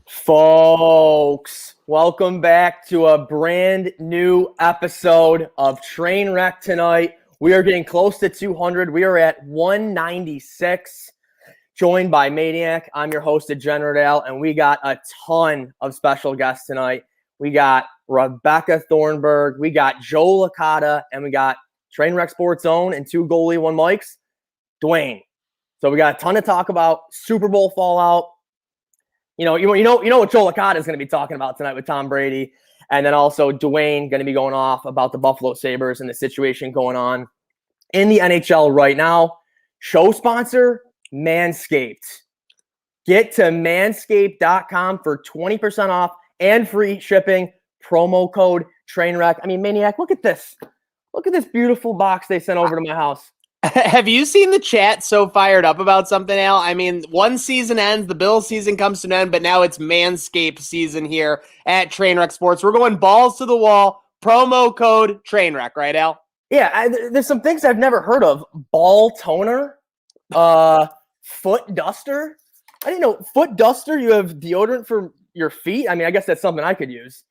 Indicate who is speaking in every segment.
Speaker 1: Folks, welcome back to a brand new episode of Trainwreck tonight. We are getting close to 200. We are at 196, joined by MANIAC. I'm your host, Degenerate, and we got a ton of special guests tonight. We got Rebecca Thornburg, we got Joe Licata, and we got Trainwreck Sports Own and two goalie, one mics, Dwayne. So we got a ton to talk about. Super Bowl fallout. You know what Joe Licata is going to be talking about tonight with Tom Brady. And then also Dwayne going to be going off about the Buffalo Sabres and the situation going on in the NHL right now. Show sponsor, Manscaped. Get to manscaped.com for 20% off and free shipping. Promo code Trainwreck. I mean, Maniac, look at this. Look at this beautiful box they sent over to my house.
Speaker 2: Have you seen the chat so fired up about something, Al? I mean, one season ends, the Bills season comes to an end, but now it's Manscaped season here at Trainwreck Sports. We're going balls to the wall. Promo code Trainwreck, right, Al?
Speaker 1: Yeah, there's some things I've never heard of. Ball toner, foot duster. I didn't know foot duster. You have deodorant for your feet. I mean, I guess that's something I could use.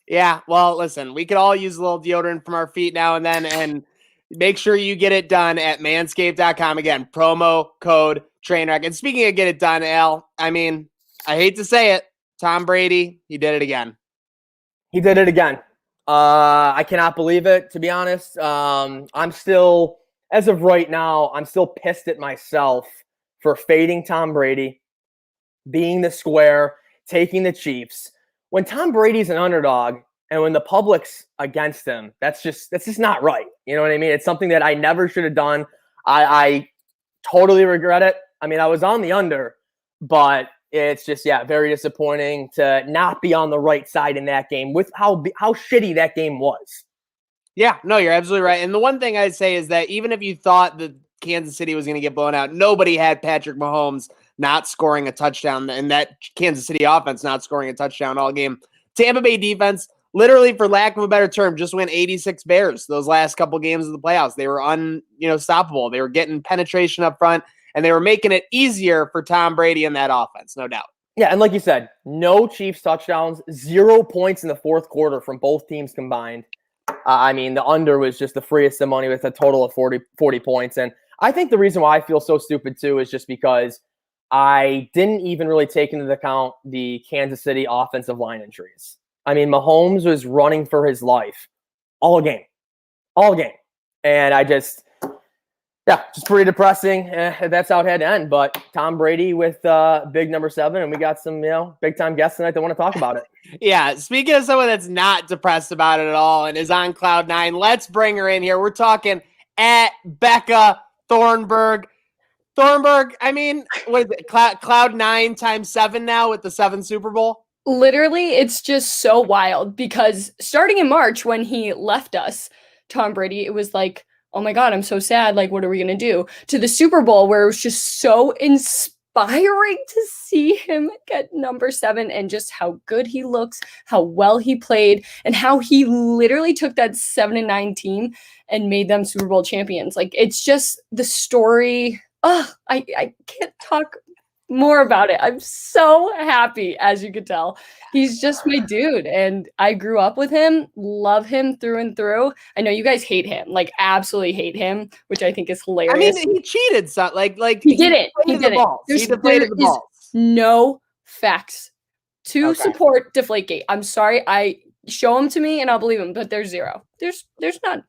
Speaker 2: Yeah, well, listen, we could all use a little deodorant from our feet now and then, and make sure you get it done at manscaped.com. Again, promo code Trainwreck. And speaking of get it done, Al, I mean, I hate to say it, Tom Brady, he did it again.
Speaker 1: He did it again. I cannot believe it, to be honest. I'm still, as of right now, I'm still pissed at myself for fading Tom Brady, being the square, taking the Chiefs. When Tom Brady's an underdog, and when the public's against him, that's just not right. You know what I mean? It's something that I never should have done. I totally regret it. I mean, I was on the under, but it's just, very disappointing to not be on the right side in that game with how shitty that game was.
Speaker 2: Yeah, no, you're absolutely right. And the one thing I'd say is that even if you thought that Kansas City was going to get blown out, nobody had Patrick Mahomes not scoring a touchdown and that Kansas City offense not scoring a touchdown all game. Tampa Bay defense, literally, for lack of a better term, just went 86 Bears those last couple games of the playoffs. They were unstoppable. They were getting penetration up front, and they were making it easier for Tom Brady in that offense, no doubt.
Speaker 1: Yeah, and like you said, no Chiefs touchdowns, 0 points in the fourth quarter from both teams combined. I mean, the under was just the freest of money with a total of 40 points. And I think the reason why I feel so stupid, too, is just because I didn't even really take into account the Kansas City offensive line injuries. I mean, Mahomes was running for his life all game. And just pretty depressing. That's how it had to end. But Tom Brady with big number 7, and we got some, big time guests tonight that want to talk about it.
Speaker 2: Yeah, speaking of someone that's not depressed about it at all and is on cloud 9, let's bring her in here. We're talking at Becca Thornburg. I mean, what is it? Cloud 9 times 7 now with the 7 Super Bowl?
Speaker 3: Literally, it's just so wild because starting in March when he left us, Tom Brady, it was like, oh my God, I'm so sad. Like, what are we going to do? To the Super Bowl where it was just so inspiring to see him get number 7 and just how good he looks, how well he played, and how he literally took that 7-9 team and made them Super Bowl champions. Like, it's just the story. Oh, I can't talk more about it. I'm so happy, as you could tell. He's just my dude, and I grew up with him, love him through and through. I know you guys hate him, like absolutely hate him, which I think is hilarious.
Speaker 2: I mean, he cheated, so like
Speaker 3: he didn't. He didn't. There is no facts to support Deflategate. I'm sorry. I show them to me and I'll believe them, but there's zero. There's none.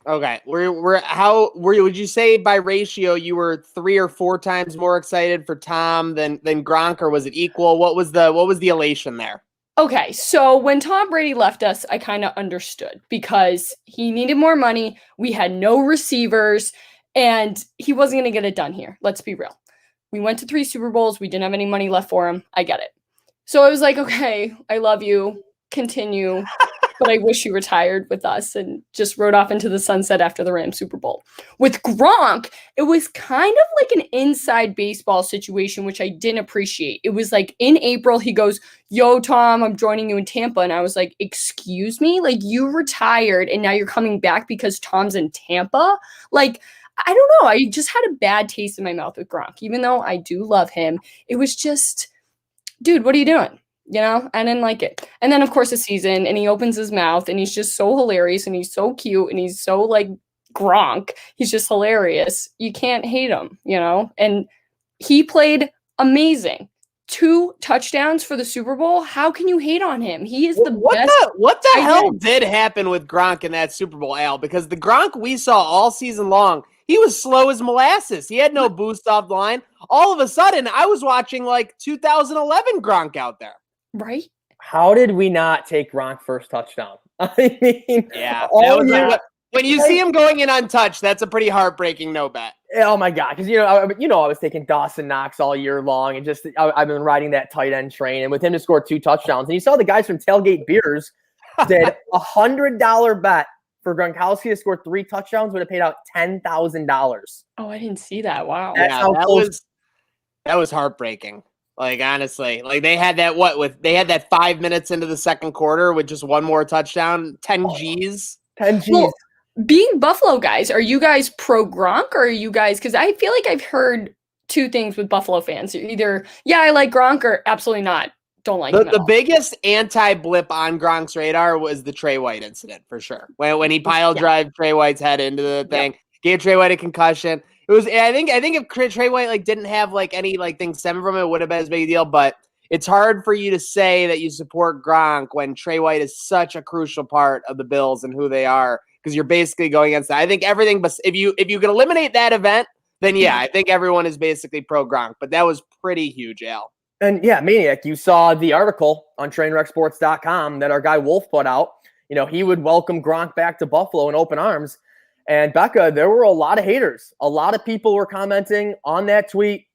Speaker 2: Okay, would you say by ratio you were 3 or 4 times more excited for Tom than Gronk, or was it equal? What was the elation there?
Speaker 3: Okay, so when Tom Brady left us, I kind of understood because he needed more money. We had no receivers, and he wasn't going to get it done here. Let's be real. We went to 3 Super Bowls. We didn't have any money left for him. I get it. So I was like, okay, I love you. Continue. But I wish you retired with us, and just rode off into the sunset after the Rams Super Bowl. With Gronk, it was kind of like an inside baseball situation, which I didn't appreciate. It was like in April, he goes, yo, Tom, I'm joining you in Tampa. And I was like, excuse me? Like, you retired and now you're coming back because Tom's in Tampa? Like, I don't know. I just had a bad taste in my mouth with Gronk. Even though I do love him, it was just dude, what are you doing? You know, I didn't like it. And then, of course, the season, and he opens his mouth, and he's just so hilarious, and he's so cute, and he's so like Gronk. He's just hilarious. You can't hate him, you know? And he played amazing. 2 touchdowns for the Super Bowl. How can you hate on him? He is the best.
Speaker 2: What the hell did happen with Gronk in that Super Bowl, Al? Because the Gronk we saw all season long, he was slow as molasses. He had no boost off the line. All of a sudden, I was watching like 2011 Gronk out there.
Speaker 3: Right?
Speaker 1: How did we not take Gronk first touchdown? I mean,
Speaker 2: yeah. When you see him going in untouched, that's a pretty heartbreaking no bet.
Speaker 1: Oh my God, because I was taking Dawson Knox all year long, and just I've been riding that tight end train, and with him to score 2 touchdowns, and you saw the guys from Tailgate Beers did $100 bet for Gronkowski to score 3 touchdowns would have paid out $10,000.
Speaker 3: Oh, I didn't see that. Wow.
Speaker 2: That was heartbreaking. Like, honestly, like they had that 5 minutes into the second quarter with just one more touchdown, 10 G's.
Speaker 1: 10 G's.
Speaker 3: Well, being Buffalo guys, are you guys pro Gronk, or are you guys, because I feel like I've heard 2 things with Buffalo fans. Either, yeah, I like Gronk, or absolutely not. Don't like him at
Speaker 2: The
Speaker 3: all.
Speaker 2: biggest anti-blip on Gronk's radar was the Trey White incident, for sure. When he pile drive Trey White's head into the thing, gave Trey White a concussion. It was, I think if Trey White like didn't have like any like things stemming from it, would have been as big a deal. But it's hard for you to say that you support Gronk when Trey White is such a crucial part of the Bills and who they are, because you're basically going against that. I think everything, but if you can eliminate that event, then yeah, I think everyone is basically pro Gronk. But that was pretty huge, Al.
Speaker 1: And yeah, Maniac, you saw the article on Trainwrecksports.com that our guy Wolf put out. You know, he would welcome Gronk back to Buffalo in open arms. And Becca, there were a lot of haters. A lot of people were commenting on that tweet,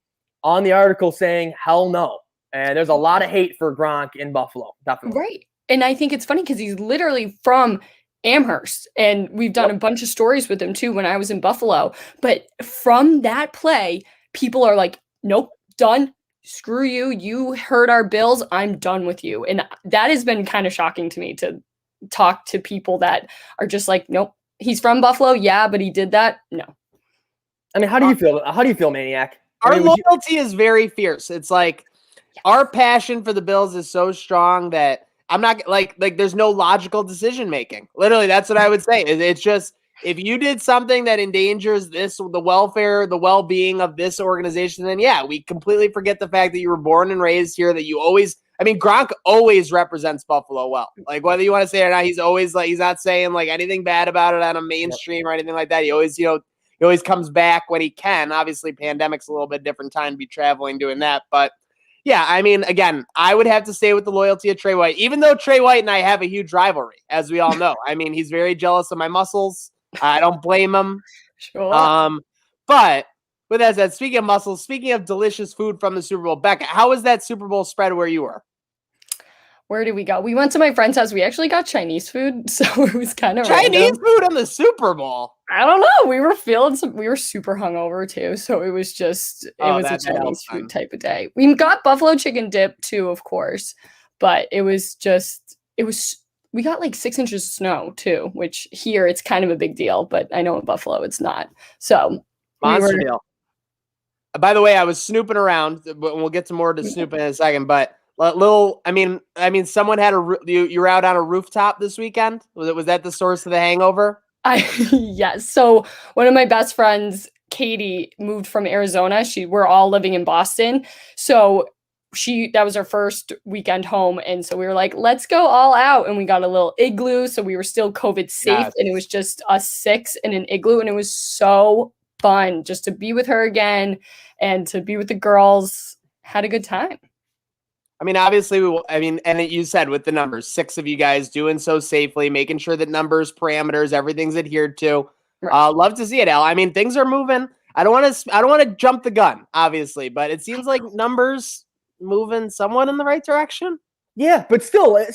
Speaker 1: on the article, saying, hell no. And there's a lot of hate for Gronk in Buffalo, definitely.
Speaker 3: Right. And I think it's funny because he's literally from Amherst, and we've done a bunch of stories with him too when I was in Buffalo. But from that play, people are like, nope, done. Screw you. You hurt our Bills. I'm done with you. And that has been kind of shocking to me, to talk to people that are just like, nope, he's from Buffalo. Yeah, but he did that. No.
Speaker 1: I mean, how do you feel? How do you feel, Maniac?
Speaker 2: Our loyalty is very fierce. It's like our passion for the Bills is so strong that I'm not like there's no logical decision making. Literally, that's what I would say. It's just, if you did something that endangers the welfare, the well-being of this organization, then yeah, we completely forget the fact that you were born and raised here, that you always, I mean, Gronk always represents Buffalo well. Like, whether you want to say it or not, he's always like, he's not saying like anything bad about it on a mainstream or anything like that. He always, he always comes back when he can. Obviously, pandemic's a little bit different time to be traveling doing that. But yeah, I mean, again, I would have to stay with the loyalty of Trey White, even though Trey White and I have a huge rivalry, as we all know. I mean, he's very jealous of my muscles. I don't blame him.
Speaker 3: Sure.
Speaker 2: But with that said, speaking of muscles, speaking of delicious food from the Super Bowl, Becca, how was that Super Bowl spread where you were?
Speaker 3: Where did we go? We went to my friend's house. We actually got Chinese food, so it was kind of
Speaker 2: Chinese
Speaker 3: random.
Speaker 2: food on the Super Bowl.
Speaker 3: I don't know. We were we were super hungover too, so it was just it was a Chinese food type of day. We got buffalo chicken dip too, of course, but we got like 6 inches of snow too, which here it's kind of a big deal, but I know in Buffalo it's not. So
Speaker 2: monster deal. By the way, I was snooping around, but we'll get to more to snooping in a second. But someone had you were out on a rooftop this weekend. Was that the source of the hangover?
Speaker 3: Yes. So one of my best friends, Katie, moved from Arizona. We're all living in Boston. So that was our first weekend home. And so we were like, let's go all out. And we got a little igloo. So we were still COVID safe. Yes. And it was just us 6 in an igloo. And it was so fun just to be with her again and to be with the girls. Had a good time.
Speaker 2: I mean, obviously, and you said with the numbers, 6 of you guys doing so safely, making sure that numbers, parameters, everything's adhered to. Right. Love to see it, Al. I mean, things are moving. I don't want to jump the gun, obviously, but it seems like numbers moving somewhat in the right direction.
Speaker 1: Yeah, but it's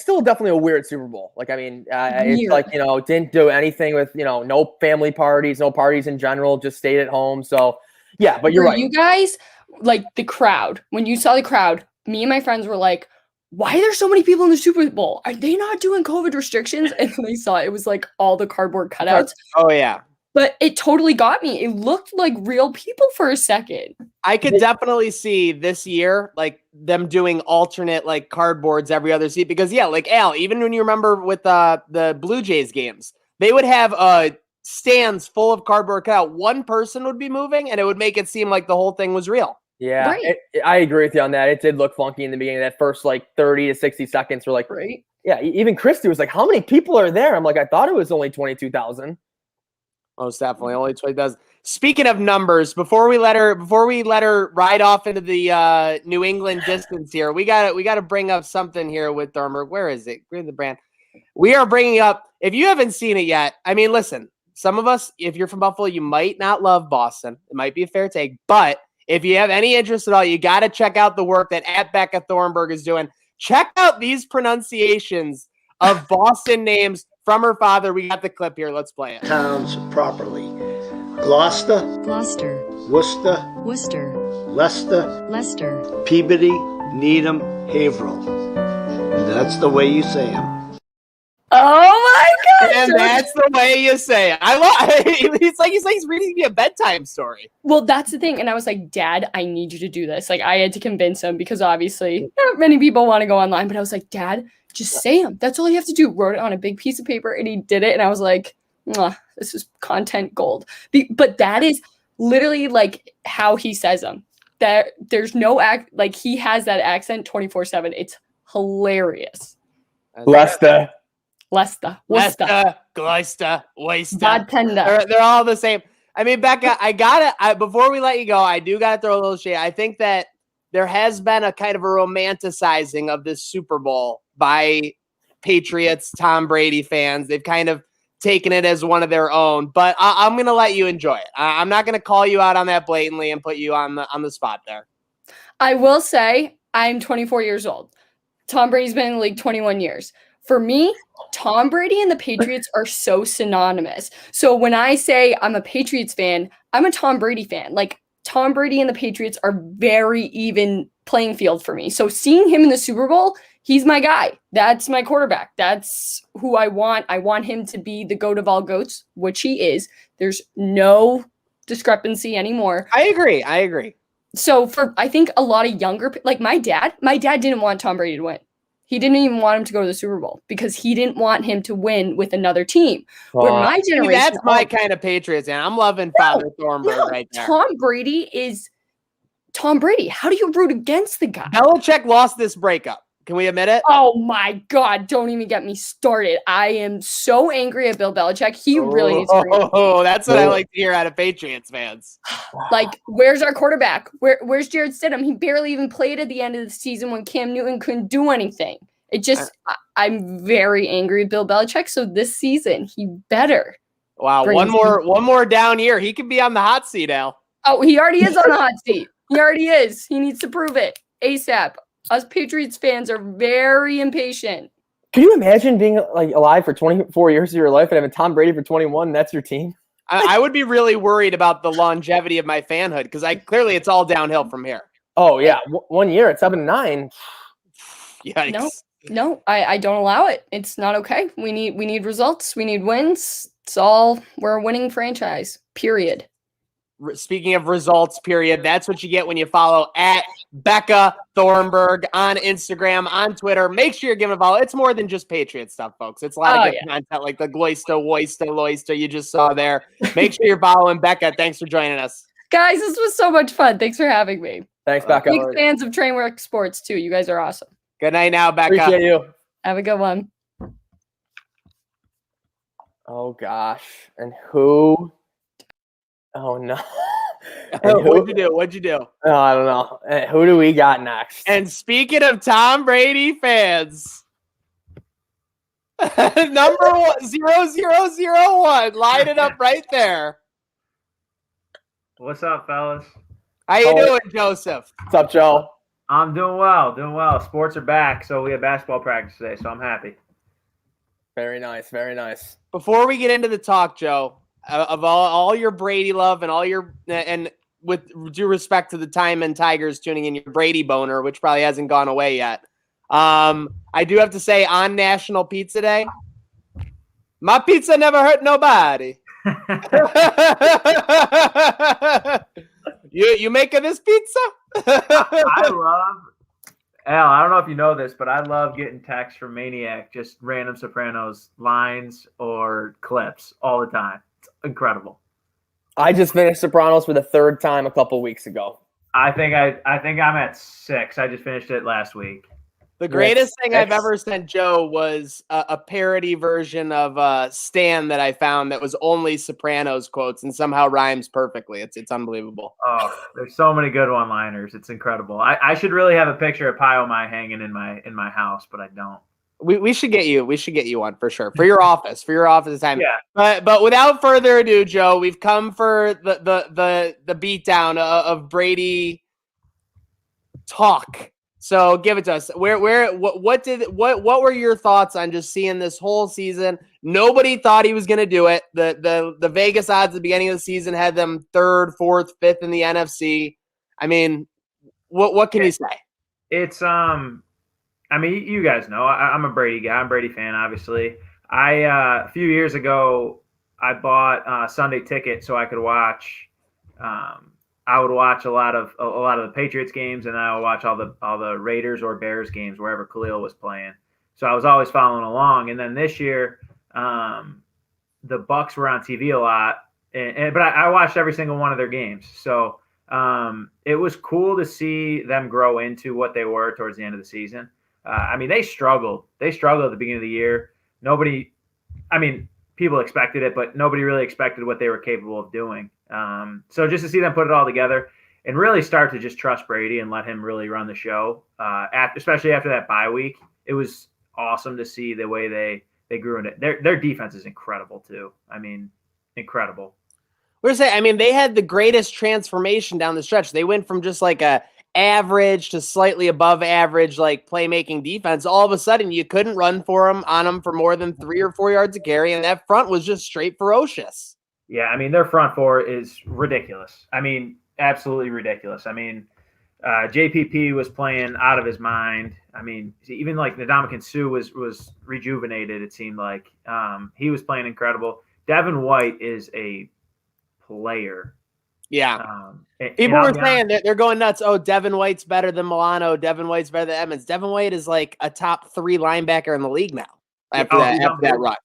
Speaker 1: still definitely a weird Super Bowl. Like, I mean, it's like, didn't do anything with, no family parties, no parties in general, just stayed at home. So, yeah, but you're right.
Speaker 3: You guys, like the crowd, when you saw the crowd, me and my friends were like, why are there so many people in the Super Bowl? Are they not doing COVID restrictions? And then they saw it was like all the cardboard cutouts.
Speaker 2: Oh, yeah.
Speaker 3: but it totally got me. It looked like real people for a second.
Speaker 2: I could definitely see this year, like them doing alternate like cardboards every other seat because like Al, even when you remember with the Blue Jays games, they would have stands full of cardboard cut out. One person would be moving, and it would make it seem like the whole thing was real.
Speaker 1: Yeah,
Speaker 3: Right.
Speaker 1: I agree with you on that. It did look funky in the beginning. That first like 30 to 60 seconds were like,
Speaker 3: Right.
Speaker 1: yeah. Even Christy was like, "How many people are there?" I'm like, "I thought it was only 22,000."
Speaker 2: Most definitely, only 20,000. Speaking of numbers, before we let her ride off into the New England distance here, we got to bring up something here with Thornburg. Where is it? Where's the brand? We are bringing up. If you haven't seen it yet, I mean, listen. Some of us, if you're from Buffalo, you might not love Boston. It might be a fair take, but if you have any interest at all, you got to check out the work that Becca Thornburg is doing. Check out these pronunciations of Boston names from her father. We got the clip here. Let's play it.
Speaker 4: Towns properly. Gloucester,
Speaker 5: Gloucester,
Speaker 4: Worcester,
Speaker 5: Worcester,
Speaker 4: Leicester,
Speaker 5: Leicester,
Speaker 4: Peabody, Needham, Haverhill. And that's the way you say them.
Speaker 3: Oh my God.
Speaker 2: And that's the way you say it. I love it's like he's reading me a bedtime story.
Speaker 3: Well, that's the thing. And I was like, Dad, I need you to do this. Like, I had to convince him because obviously not many people want to go online. But I was like, Dad, just say them. That's all you have to do. Wrote it on a big piece of paper and he did it. And I was like, this is content gold. But that is literally like how he says them. There's no like he has that accent 24/7. It's hilarious.
Speaker 1: Leicester.
Speaker 3: Leicester,
Speaker 2: Gloucester, Worcester.
Speaker 3: Bartender.
Speaker 2: They're all the same. I mean, Becca, before we let you go, I do got to throw a little shade. I think that there has been a kind of a romanticizing of this Super Bowl by Patriots, Tom Brady fans. They've kind of taken it as one of their own, but I'm going to let you enjoy it. I'm not going to call you out on that blatantly and put you on the spot there.
Speaker 3: I will say I'm 24 years old. Tom Brady's been in the league 21 years. For me, Tom Brady and the Patriots are so synonymous. So when I say I'm a Patriots fan, I'm a Tom Brady fan. Like Tom Brady and the Patriots are very even playing field for me. So seeing him in the Super Bowl, he's my guy. That's my quarterback. That's who I want. I want him to be the GOAT of all GOATs, which he is. There's no discrepancy anymore.
Speaker 2: I agree.
Speaker 3: So I think a lot of younger, like my dad didn't want Tom Brady to win. He didn't even want him to go to the Super Bowl because he didn't want him to win with another team. Where my generation,
Speaker 2: that's my kind of Patriots, and I'm loving Father Thornburg right there.
Speaker 3: Tom Brady is Tom Brady. How do you root against the guy?
Speaker 2: Belichick lost this breakup. Can we admit it?
Speaker 3: Oh my God! Don't even get me started. I am so angry at Bill Belichick. He really needs to.
Speaker 2: Oh, that's what I like to hear out of Patriots fans.
Speaker 3: Like, where's our quarterback? Where's Jared Stidham? He barely even played at the end of the season when Cam Newton couldn't do anything. It just, I'm very angry at Bill Belichick. So this season, he better.
Speaker 2: Wow, one more down year. He could be on the hot seat, Al.
Speaker 3: Oh, he already is on the hot seat. He already is. He needs to prove it ASAP. Us Patriots fans are very impatient.
Speaker 1: Can you imagine being like alive for 24 years of your life and having Tom Brady for 21? And that's your team.
Speaker 2: I would be really worried about the longevity of my fanhood because clearly it's all downhill from here.
Speaker 1: Oh yeah, 1 year at 7-9.
Speaker 2: Yikes.
Speaker 3: No, I don't allow it. It's not okay. We need results. We need wins. It's all, we're a winning franchise. Period.
Speaker 2: Speaking of results, period, that's what you get when you follow at Becca Thornburg on Instagram, on Twitter. Make sure you're giving a follow. It's more than just Patriot stuff, folks. It's a lot of good content like the Gloista, Loista you just saw there. Make sure you're following Becca. Thanks for joining us.
Speaker 3: Guys, this was so much fun. Thanks for having me.
Speaker 1: Thanks, Becca.
Speaker 3: Big fans of Trainwreck Sports, too. You guys are awesome.
Speaker 2: Good night now, Becca.
Speaker 1: Appreciate you.
Speaker 3: Have a good one.
Speaker 1: Oh, gosh. And who? Oh, no.
Speaker 2: What'd you do?
Speaker 1: Oh, I don't know. And who do we got next?
Speaker 2: And speaking of Tom Brady fans, number 0001, line it up right there.
Speaker 6: What's up, fellas?
Speaker 2: How you doing, Joseph?
Speaker 1: What's up, Joe?
Speaker 6: I'm doing well. Sports are back, so we have basketball practice today, so I'm happy.
Speaker 1: Very nice, very nice.
Speaker 2: Before we get into the talk, Joe, of all your Brady love and with due respect to the time and Tigers tuning in, your Brady boner, which probably hasn't gone away yet. I do have to say, on National Pizza Day, my pizza never hurt nobody. You making this pizza?
Speaker 6: I love Al. I don't know if you know this, but I love getting texts from Maniac, just random Sopranos lines or clips all the time. It's incredible.
Speaker 1: I just finished Sopranos for the third time a couple weeks ago.
Speaker 6: I think I'm at 6. I just finished it last week.
Speaker 2: The greatest thing I've ever sent Joe was a parody version of Stan that I found that was only Sopranos quotes and somehow rhymes perfectly. It's unbelievable.
Speaker 6: Oh, there's so many good one-liners. It's incredible. I should really have a picture of Pio Mai hanging in my house, but I don't.
Speaker 2: We should get you. We should get you one for sure for your office time.
Speaker 6: Yeah.
Speaker 2: But without further ado, Joe, we've come for the beatdown of Brady talk. So give it to us. What were your thoughts on just seeing this whole season? Nobody thought he was going to do it. The Vegas odds at the beginning of the season had them 3rd, 4th, 5th in the NFC. I mean, what can you say?
Speaker 6: It's I mean, you guys know I'm a Brady guy. I'm a Brady fan, obviously. A few years ago, I bought a Sunday ticket so I could watch. I would watch a lot of the Patriots games, and I would watch all the Raiders or Bears games wherever Khalil was playing. So I was always following along. And then this year, the Bucks were on TV a lot, but I watched every single one of their games. So it was cool to see them grow into what they were towards the end of the season. I mean, they struggled. They struggled at the beginning of the year. People expected it, but nobody really expected what they were capable of doing. So just to see them put it all together and really start to just trust Brady and let him really run the show, especially after that bye week, it was awesome to see the way they grew into it. Their defense is incredible too. I mean, incredible.
Speaker 2: We're saying, they had the greatest transformation down the stretch. They went from just like a average to slightly above average, like playmaking defense. All of a sudden, you couldn't run on them for more than 3 or 4 yards a carry, and that front was just straight ferocious.
Speaker 6: Yeah, I mean, their front four is ridiculous. I mean, absolutely ridiculous. I mean, JPP was playing out of his mind. I mean, even like Ndamukong Suh was rejuvenated, it seemed like. He was playing incredible. Devin White is a player.
Speaker 2: Yeah. People were saying that they're going nuts. Oh, Devin White's better than Milano. Devin White's better than Edmonds. Devin White is like a top 3 linebacker in the league now after that run.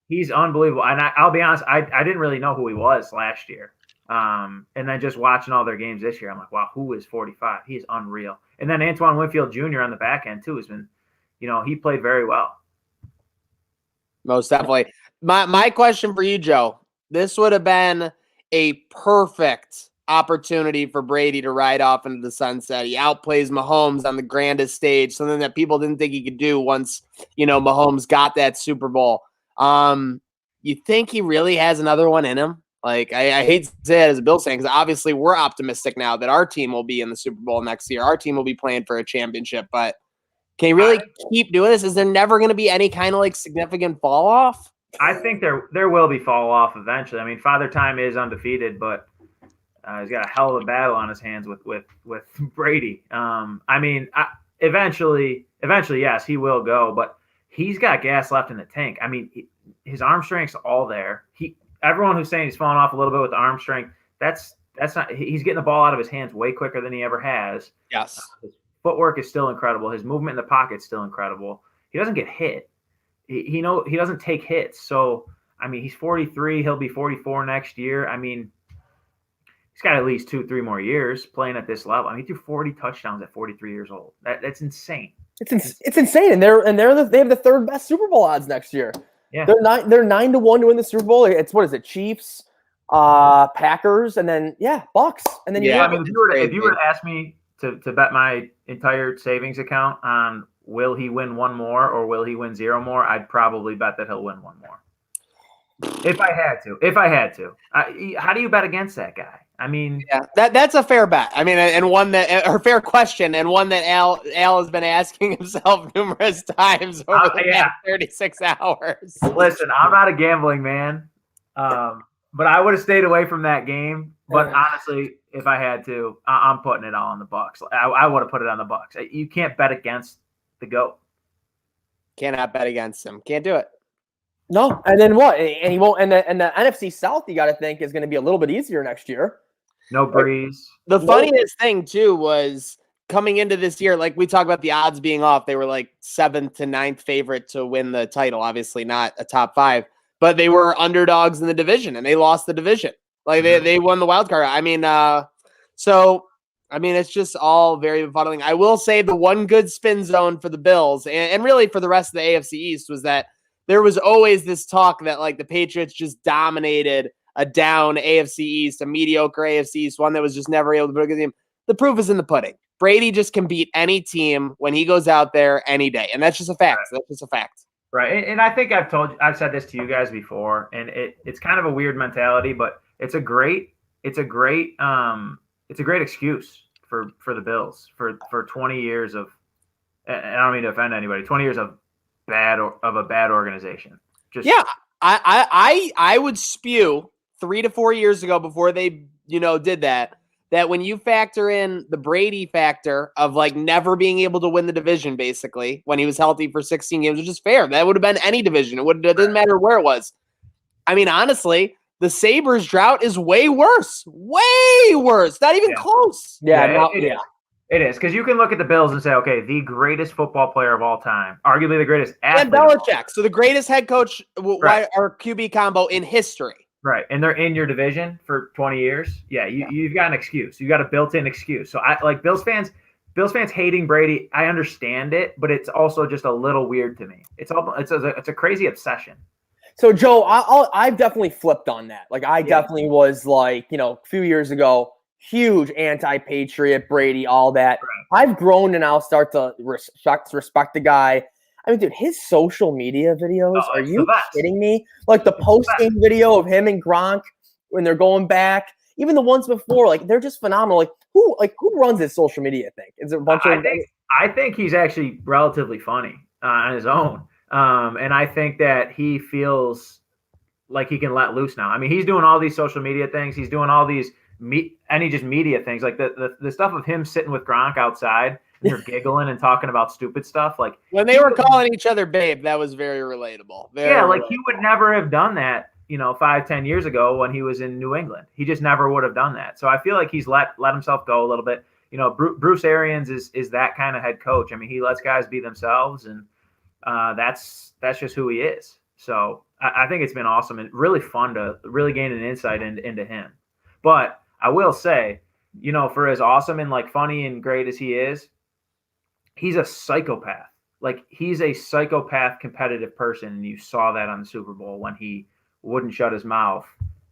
Speaker 6: He's unbelievable. And I'll be honest, I didn't really know who he was last year. And then just watching all their games this year, I'm like, wow, who is 45? He's unreal. And then Antoine Winfield Jr. on the back end too has been, he played very well.
Speaker 2: Most definitely. My question for you, Joe, this would have been a perfect opportunity for Brady to ride off into the sunset. He outplays Mahomes on the grandest stage, something that people didn't think he could do once, Mahomes got that Super Bowl. You think he really has another one in him? Like, I hate to say it as a Bills fan, because obviously we're optimistic now that our team will be in the Super Bowl next year. Our team will be playing for a championship, but can he really keep doing this? Is there never going to be any kind of like significant fall off?
Speaker 6: I think there will be fall off eventually. I mean, Father Time is undefeated, but he's got a hell of a battle on his hands with Brady. Eventually, yes, he will go, but he's got gas left in the tank. I mean, his arm strength's all there. Everyone who's saying he's falling off a little bit with the arm strength, that's not. He's getting the ball out of his hands way quicker than he ever has.
Speaker 2: Yes,
Speaker 6: his footwork is still incredible. His movement in the pocket is still incredible. He doesn't get hit. He doesn't take hits. So I mean, he's 43. He'll be 44 next year. I mean, he's got at least 2-3 more years playing at this level. I mean, he threw 40 touchdowns at 43 years old. That's insane.
Speaker 1: It's insane, and they have the 3rd best Super Bowl odds next year.
Speaker 6: Yeah,
Speaker 1: they're 9-1 to win the Super Bowl. It's what is it? Chiefs, Packers, and then Bucks, and then
Speaker 6: I mean, if you were to ask me to bet my entire savings account on will he win one more or will he win 0 more, I'd probably bet that he'll win 1 more. If I had to. How do you bet against that guy? I mean,
Speaker 2: yeah, that's a fair bet. I mean, and one that, or fair question, and one that Al has been asking himself numerous times over the last 36 hours.
Speaker 6: Listen, I'm not a gambling man, but I would have stayed away from that game. But honestly, if I had to, I'm putting it all on the Bucks. I would have put it on the Bucks. You can't bet against the GOAT.
Speaker 2: Cannot bet against him. Can't do it.
Speaker 1: No, and then what? And he won't. And the NFC South, you got to think, is going to be a little bit easier next year.
Speaker 6: No Breeze.
Speaker 2: The funniest thing too was coming into this year, like we talk about the odds being off. They were like 7th to 9th favorite to win the title. Obviously, not a top 5, but they were underdogs in the division, and they lost the division. Like they won the wild card. I mean, it's just all very befuddling. I will say the one good spin zone for the Bills and really for the rest of the AFC East was that there was always this talk that like the Patriots just dominated a down AFC East, a mediocre AFC East, one that was just never able to put a good team. The proof is in the pudding. Brady just can beat any team when he goes out there any day. And that's just a fact. That's just a fact.
Speaker 6: Right. And I think I've said this to you guys before, and it's kind of a weird mentality, but it's a great excuse for the Bills for 20 years of, and I don't mean to offend anybody, 20 years of a bad organization. Just
Speaker 2: yeah. I would spew 3 to 4 years ago before they, did that when you factor in the Brady factor of like never being able to win the division, basically when he was healthy for 16 games, which is fair. That would have been any division. It didn't matter where it was. I mean, honestly, the Sabres drought is way worse, not even close.
Speaker 6: It is, because you can look at the Bills and say, okay, the greatest football player of all time, arguably the greatest athlete.
Speaker 2: And Belichick, so the greatest head coach or QB combo in history.
Speaker 6: Right, and they're in your division for 20 years. Yeah, you've got an excuse. You got a built-in excuse. So I like Bills fans hating Brady. I understand it, but it's also just a little weird to me. It's a crazy obsession.
Speaker 1: So Joe, I've definitely flipped on that. Like I definitely was like, a few years ago, huge anti-patriot, Brady, all that. Right. I've grown to now start to respect the guy. I mean, dude, his social media videos, are you kidding me? Like the post-game video of him and Gronk when they're going back, even the ones before, like they're just phenomenal. Like who runs his social media thing? Is it a bunch of
Speaker 6: I think he's actually relatively funny on his own. And I think that he feels like he can let loose now. I mean, he's doing all these social media things. He's doing all these media things, like the stuff of him sitting with Gronk outside and they're giggling and talking about stupid stuff. Like
Speaker 2: when they were calling each other babe, that was very relatable. He
Speaker 6: would never have done that, 5-10 years ago when he was in New England. He just never would have done that. So I feel like he's let himself go a little bit. Bruce Arians is that kind of head coach. I mean, he lets guys be themselves, and that's just who he is. So I think it's been awesome and really fun to really gain an insight into him. But I will say, for as awesome and like funny and great as he is, he's a psychopath. Like he's a psychopath competitive person. And you saw that on the Super Bowl when he wouldn't shut his mouth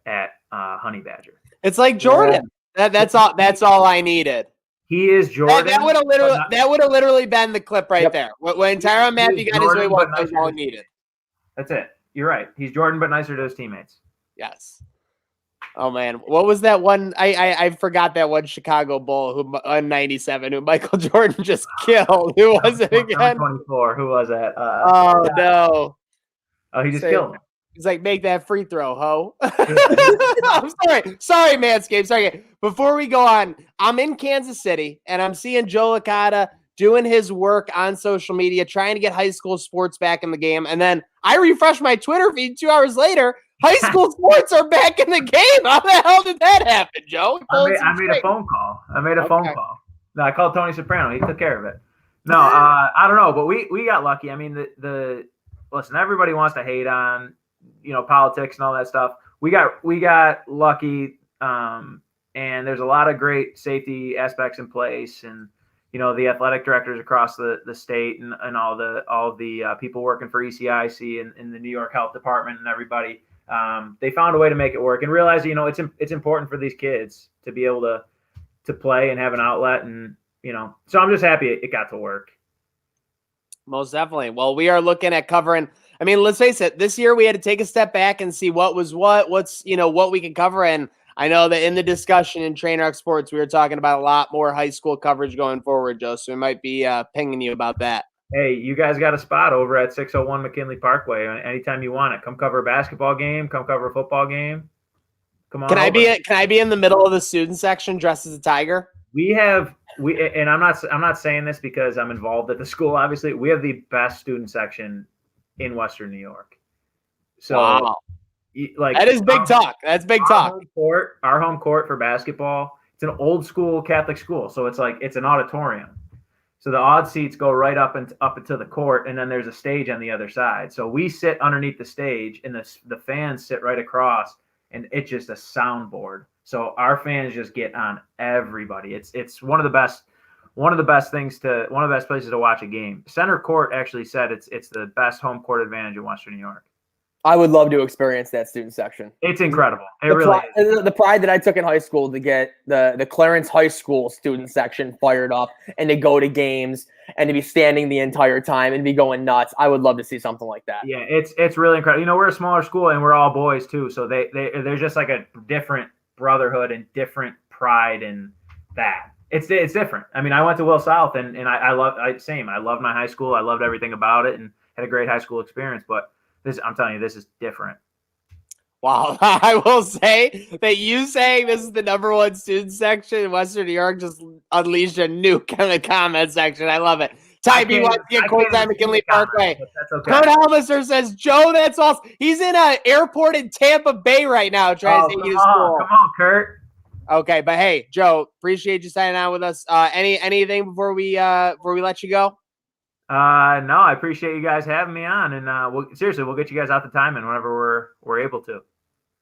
Speaker 6: at Honey Badger.
Speaker 2: It's like Jordan. Yeah. That's all I needed.
Speaker 6: He is Jordan.
Speaker 2: That would have literally been the clip right there. When Tyrann Mathieu got his way, that was all he needed.
Speaker 6: That's it. You're right. He's Jordan, but nicer to his teammates.
Speaker 2: Yes. Oh man, what was that one? I forgot that one Chicago Bull who on '97 who Michael Jordan just killed. Who was it again?
Speaker 6: 24. Who was that?
Speaker 2: No.
Speaker 6: Oh, he just killed him.
Speaker 2: He's like, make that free throw, ho. I'm sorry, Manscaped. Sorry. Before we go on, I'm in Kansas City and I'm seeing Joe Licata doing his work on social media, trying to get high school sports back in the game. And then I refresh my Twitter feed 2 hours later. High school sports are back in the game. How the hell did that happen, Joe?
Speaker 6: I made a phone call. No, I called Tony Soprano. He took care of it. No, I don't know, but we got lucky. I mean, listen, everybody wants to hate on, politics and all that stuff. We got lucky, and there's a lot of great safety aspects in place, and the athletic directors across the state and all the people working for ECIC and the New York Health Department and everybody. They found a way to make it work and realize, it's important for these kids to be able to play and have an outlet. And, so I'm just happy it got to work.
Speaker 2: Most definitely. Well, we are looking at covering, I mean, let's face it, this year we had to take a step back and see what's what we can cover. And I know that in the discussion in Trainwreck Sports, we were talking about a lot more high school coverage going forward, Joe. So we might be pinging you about that.
Speaker 6: Hey, you guys got a spot over at 601 McKinley Parkway. Anytime you want it, come cover a basketball game, come cover a football game. Come on.
Speaker 2: Can I be in the middle of the student section dressed as a tiger?
Speaker 6: And I'm not saying this because I'm involved at the school. Obviously, we have the best student section in Western New York. So,
Speaker 2: wow.
Speaker 6: like
Speaker 2: That is big talk. That's big talk.
Speaker 6: Our home court for basketball, it's an old school Catholic school, so it's an auditorium. So the odd seats go right up into the court, and then there's a stage on the other side. So we sit underneath the stage, and the fans sit right across, and it's just a soundboard. So our fans just get on everybody. It's one of the best places to watch a game. Center Court actually said it's the best home court advantage in Western New York.
Speaker 1: I would love to experience that student section.
Speaker 6: It's incredible. It really is.
Speaker 1: The pride that I took in high school to get the Clarence High School student section fired up and to go to games and to be standing the entire time and be going nuts. I would love to see something like that.
Speaker 6: Yeah, it's really incredible. You know, we're a smaller school and we're all boys too, so there's just like a different brotherhood and different pride in that. It's different. I mean, I went to Will South and I loved my high school. I loved everything about it and had a great high school experience, but I'm telling you, this is different.
Speaker 2: Wow. I will say that you saying this is the number one student section in Western New York just unleashed a nuke in the comment section. I love it. Ty B wants to get courtside McKinley Parkway.
Speaker 6: That's okay.
Speaker 2: Kurt Helmister says, Joe, that's awesome. He's in an airport in Tampa Bay right now trying to take you to school.
Speaker 6: Come on, Kurt.
Speaker 2: Okay, but hey, Joe, appreciate you signing on with us. Anything before we let you go?
Speaker 6: No, I appreciate you guys having me on, and we'll get you guys out the time and whenever we're able to.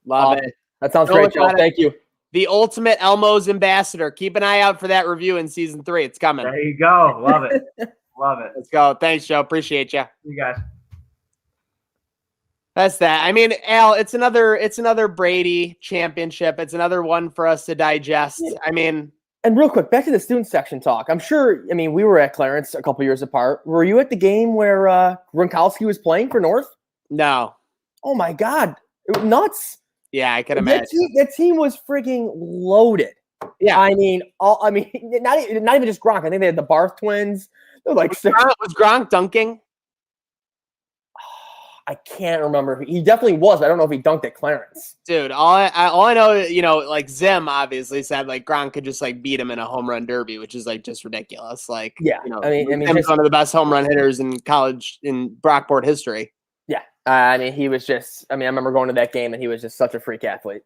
Speaker 2: Love it.
Speaker 1: That sounds great, Joe. Thank you.
Speaker 2: The ultimate Elmo's ambassador. Keep an eye out for that review in season 3. It's coming.
Speaker 6: There you go. Love it. Love it.
Speaker 2: Let's go. Thanks, Joe. Appreciate you.
Speaker 6: You guys.
Speaker 2: That's that. I mean, Al, it's another Brady championship. It's another one for us to digest. I mean.
Speaker 1: And real quick, back to the student section talk. I'm sure, I mean, we were at Clarence a couple years apart. Were you at the game where Gronkowski was playing for North?
Speaker 2: No.
Speaker 1: Oh, my God. It was nuts.
Speaker 2: Yeah, I can imagine.
Speaker 1: That team was freaking loaded.
Speaker 2: Yeah.
Speaker 1: I mean, not even just Gronk. I think they had the Barth twins. They're like
Speaker 2: was Gronk dunking?
Speaker 1: I can't remember. He definitely was. But I don't know if he dunked at Clarence.
Speaker 2: Dude, all I know, like Zim obviously said like Gronk could just like beat him in a home run derby, which is like just ridiculous. Like,
Speaker 1: yeah, I mean,
Speaker 2: Zim's one of the best home run hitters in college in Brockport history.
Speaker 1: Yeah, I mean, he was just. I mean, I remember going to that game and he was just such a freak athlete.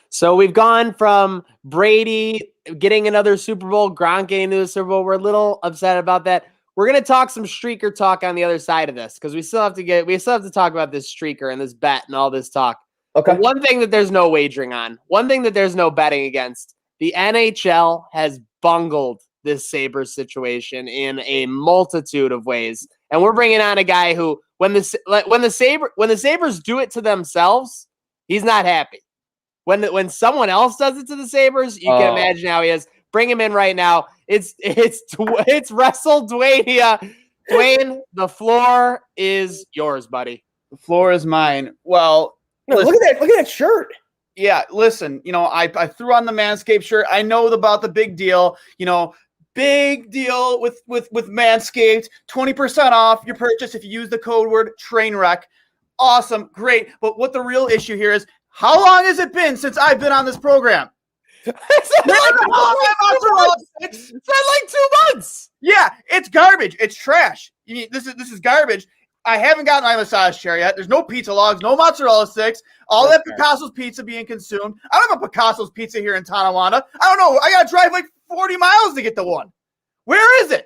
Speaker 2: So we've gone from Brady getting another Super Bowl, Gronk getting to the Super Bowl. We're a little upset about that. We're going to talk some streaker talk on the other side of this because we still have to talk about this streaker and this bet and all this talk.
Speaker 1: Okay.
Speaker 2: But one thing that there's no wagering on, one thing that there's no betting against, the NHL has bungled this Sabres situation in a multitude of ways. And we're bringing on a guy who, when the Sabres do it to themselves, he's not happy. When someone else does it to the Sabres, you can imagine how he is. Bring him in right now. It's Wrestle Dwayne. Dwayne, the floor is yours, buddy.
Speaker 5: The floor is mine. Well,
Speaker 1: no, look at that shirt.
Speaker 5: Yeah, listen, I threw on the Manscaped shirt. I know about the big deal. Big deal with Manscaped. 20% off your purchase if you use the code word Trainwreck. Awesome, great. But what the real issue here is, how long has it been since I've been on this program?
Speaker 2: It's been like 2 months.
Speaker 5: Yeah, it's garbage. It's trash. This is garbage. I haven't gotten my massage chair yet. There's no pizza logs, no mozzarella sticks. All that Picasso's pizza being consumed. I don't have a Picasso's pizza here in Tonawanda. I don't know. I gotta drive like 40 miles to get the one. Where is it?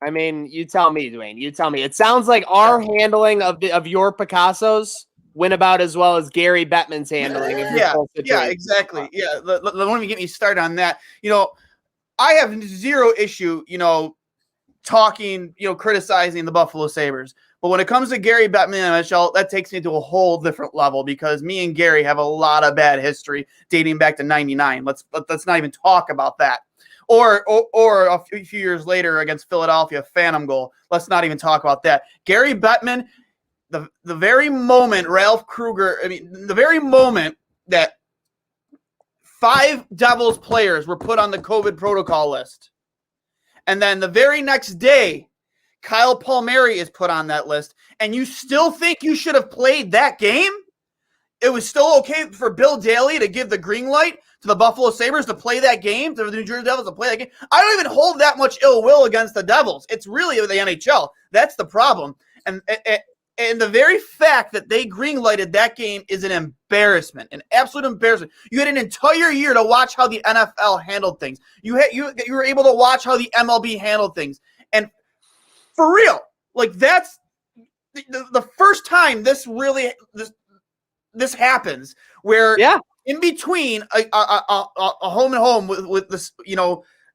Speaker 2: I mean, you tell me, Dwayne. You tell me. It sounds like our handling of your Picasso's went about as well as Gary Bettman's handling.
Speaker 5: Yeah, exactly. Yeah, let me get me started on that. I have zero issue, talking, criticizing the Buffalo Sabres. But when it comes to Gary Bettman and NHL, that takes me to a whole different level because me and Gary have a lot of bad history dating back to '99. Let's not even talk about that. Or a few years later against Philadelphia, Phantom goal. Let's not even talk about that. Gary Bettman. The very moment the very moment that 5 Devils players were put on the COVID protocol list, and then the very next day, Kyle Palmieri is put on that list, and you still think you should have played that game? It was still okay for Bill Daly to give the green light to the Buffalo Sabres to play that game, to the New Jersey Devils to play that game. I don't even hold that much ill will against the Devils. It's really the NHL. That's the problem. And And the very fact that they greenlighted that game is an embarrassment, an absolute embarrassment. You had an entire year to watch how the NFL handled things. You were able to watch how the MLB handled things. And for real, like that's the first time this happens, where in between a home and home with this,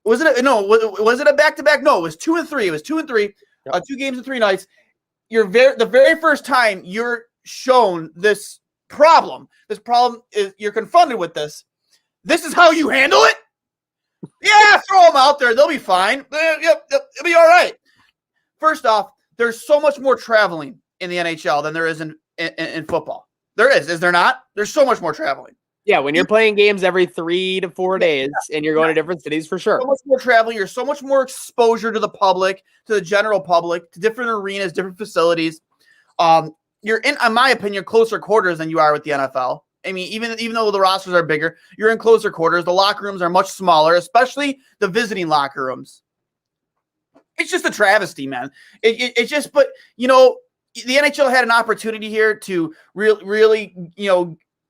Speaker 5: was it a back-to-back? No, it was 2 and 3. It was 2 and 3, 2 games in 3 nights. The very first time you're shown this problem is you're confronted with this. This is how you handle it? Yeah, throw them out there. They'll be fine. Yep, it'll be all right. First off, there's so much more traveling in the NHL than there is in football. There is there not? There's so much more traveling.
Speaker 2: Yeah, when you're playing games every 3 to 4 days and you're going to different cities, for sure.
Speaker 5: So much more traveling. You're so much more exposure to the public, to the general public, to different arenas, different facilities. You're in my opinion, closer quarters than you are with the NFL. I mean, even though the rosters are bigger, you're in closer quarters. The locker rooms are much smaller, especially the visiting locker rooms. It's just a travesty, man. It's just, but the NHL had an opportunity here to really,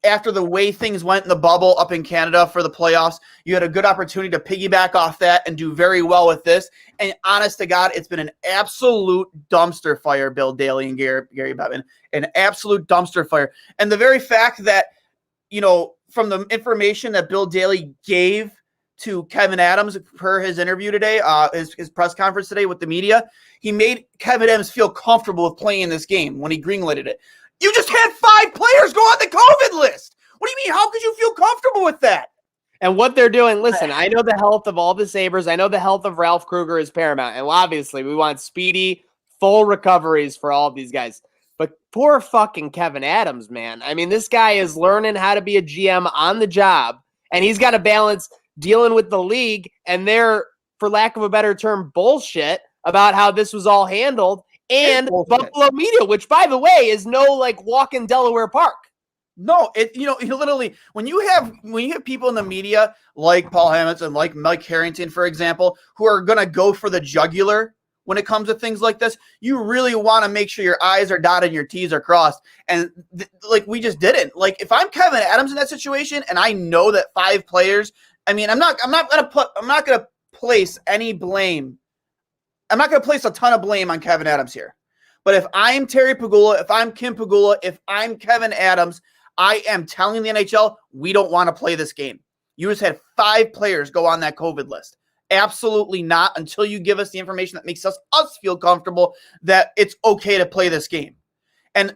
Speaker 5: after the way things went in the bubble up in Canada for the playoffs, you had a good opportunity to piggyback off that and do very well with this. And honest to God, it's been an absolute dumpster fire, Bill Daly and Gary Bettman, an absolute dumpster fire. And the very fact that, from the information that Bill Daly gave to Kevin Adams per his interview today, his press conference today with the media, he made Kevin Adams feel comfortable with playing this game when he greenlighted it. You just had 5 players go on the COVID list. What do you mean? How could you feel comfortable with that?
Speaker 2: And what they're doing, listen, I know the health of all the Sabres. I know the health of Ralph Kruger is paramount. And obviously, we want speedy, full recoveries for all of these guys. But poor fucking Kevin Adams, man. I mean, this guy is learning how to be a GM on the job. And he's got to balance dealing with the league and their, for lack of a better term, bullshit about how this was all handled. And Buffalo media, which, by the way, is no walk in Delaware Park.
Speaker 5: No, literally when you have people in the media like Paul Hamilton, like Mike Harrington, for example, who are gonna go for the jugular when it comes to things like this, you really want to make sure your I's are dotted and your T's are crossed. And we just didn't. If I'm Kevin Adams in that situation, and I know that 5 players, I mean, I'm not gonna place any blame. I'm not going to place a ton of blame on Kevin Adams here. But if I'm Terry Pegula, if I'm Kim Pegula, if I'm Kevin Adams, I am telling the NHL, we don't want to play this game. You just had 5 players go on that COVID list. Absolutely not, until you give us the information that makes us feel comfortable that it's okay to play this game. And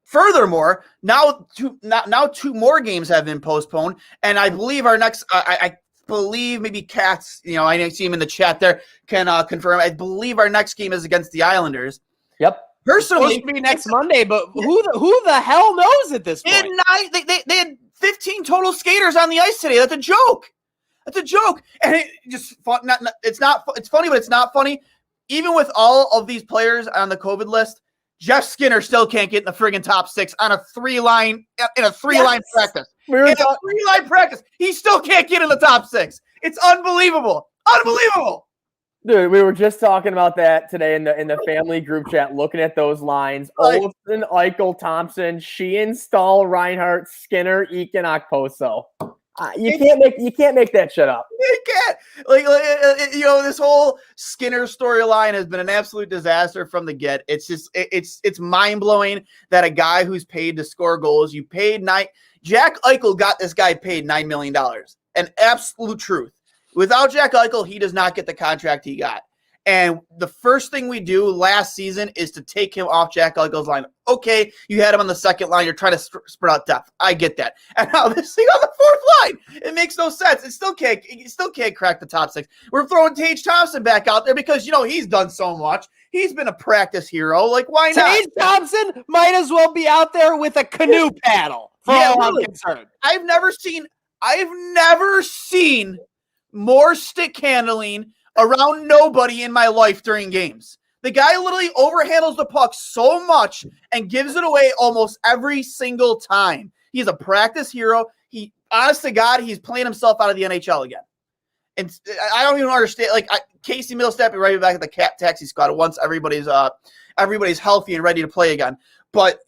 Speaker 5: furthermore, now 2 more games have been postponed, and I believe our next I believe maybe Katz, I see him in the chat there, can confirm. I believe our next game is against the Islanders.
Speaker 1: Yep.
Speaker 5: Personally,
Speaker 2: it's supposed to be next Monday, but who the hell knows at this point?
Speaker 5: They had 15 total skaters on the ice today. That's a joke. And it's funny, but it's not funny. Even with all of these players on the COVID list, Jeff Skinner still can't get in the friggin' top 6 on a 3-line practice. In a 3-line practice, he still can't get in the top 6. It's unbelievable.
Speaker 1: Dude, we were just talking about that today in the family group chat, looking at those lines. Olsen, Eichel, Thompson, Sheehan, Stahl, Reinhart, Skinner, Eakin, Okposo. You can't make that shit up.
Speaker 5: You can't. This whole Skinner storyline has been an absolute disaster from the get. It's just it's mind blowing that a guy who's paid to score goals, Jack Eichel got this guy paid $9 million. An absolute truth. Without Jack Eichel, he does not get the contract he got. And the first thing we do last season is to take him off Jack Eichel's line. Okay, you had him on the second line. You're trying to spread out depth. I get that. And now this thing on the 4th line, it makes no sense. It still can't crack the top 6. We're throwing Tage Thompson back out there because he's done so much. He's been a practice hero. Why not?
Speaker 2: Tage Thompson might as well be out there with a canoe paddle. I'm concerned.
Speaker 5: I've never seen more stick handling around nobody in my life during games. The guy literally overhandles the puck so much and gives it away almost every single time. He's a practice hero. Honest to God, he's playing himself out of the NHL again. And I don't even understand. Like Casey Middlestep be right back at the taxi squad once everybody's healthy and ready to play again. But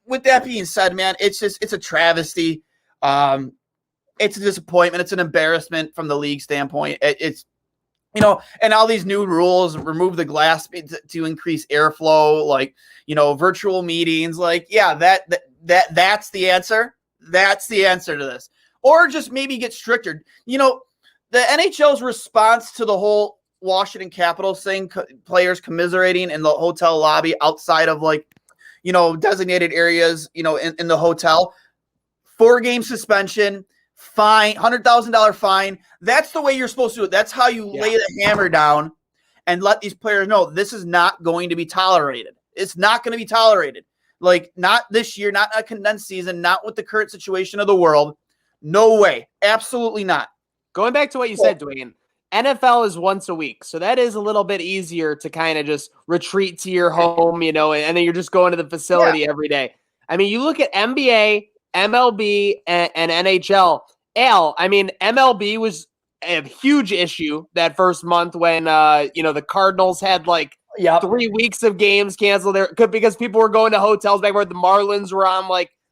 Speaker 5: with that being said, man, it's a travesty. It's a disappointment. It's an embarrassment from the league standpoint. It's and all these new rules, remove the glass to increase airflow, like virtual meetings. Like, yeah, that's the answer. That's the answer to this. Or just maybe get stricter. The NHL's response to the whole Washington Capitals thing, players commiserating in the hotel lobby outside of designated areas, in the hotel, 4-game suspension, fine, $100,000 fine. That's the way you're supposed to do it. That's how you lay the hammer down and let these players know this is not going to be tolerated. It's not going to be tolerated. Like, not this year, not a condensed season, not with the current situation of the world. No way. Absolutely not.
Speaker 2: Going back to what you said, Dwayne, NFL is once a week. So that is a little bit easier to kind of just retreat to your home, and then you're just going to the facility every day. I mean, you look at NBA, MLB, and NHL. Al, I mean, MLB was a huge issue that first month when, the Cardinals had 3 weeks of games canceled there because people were going to hotels back where the Marlins were on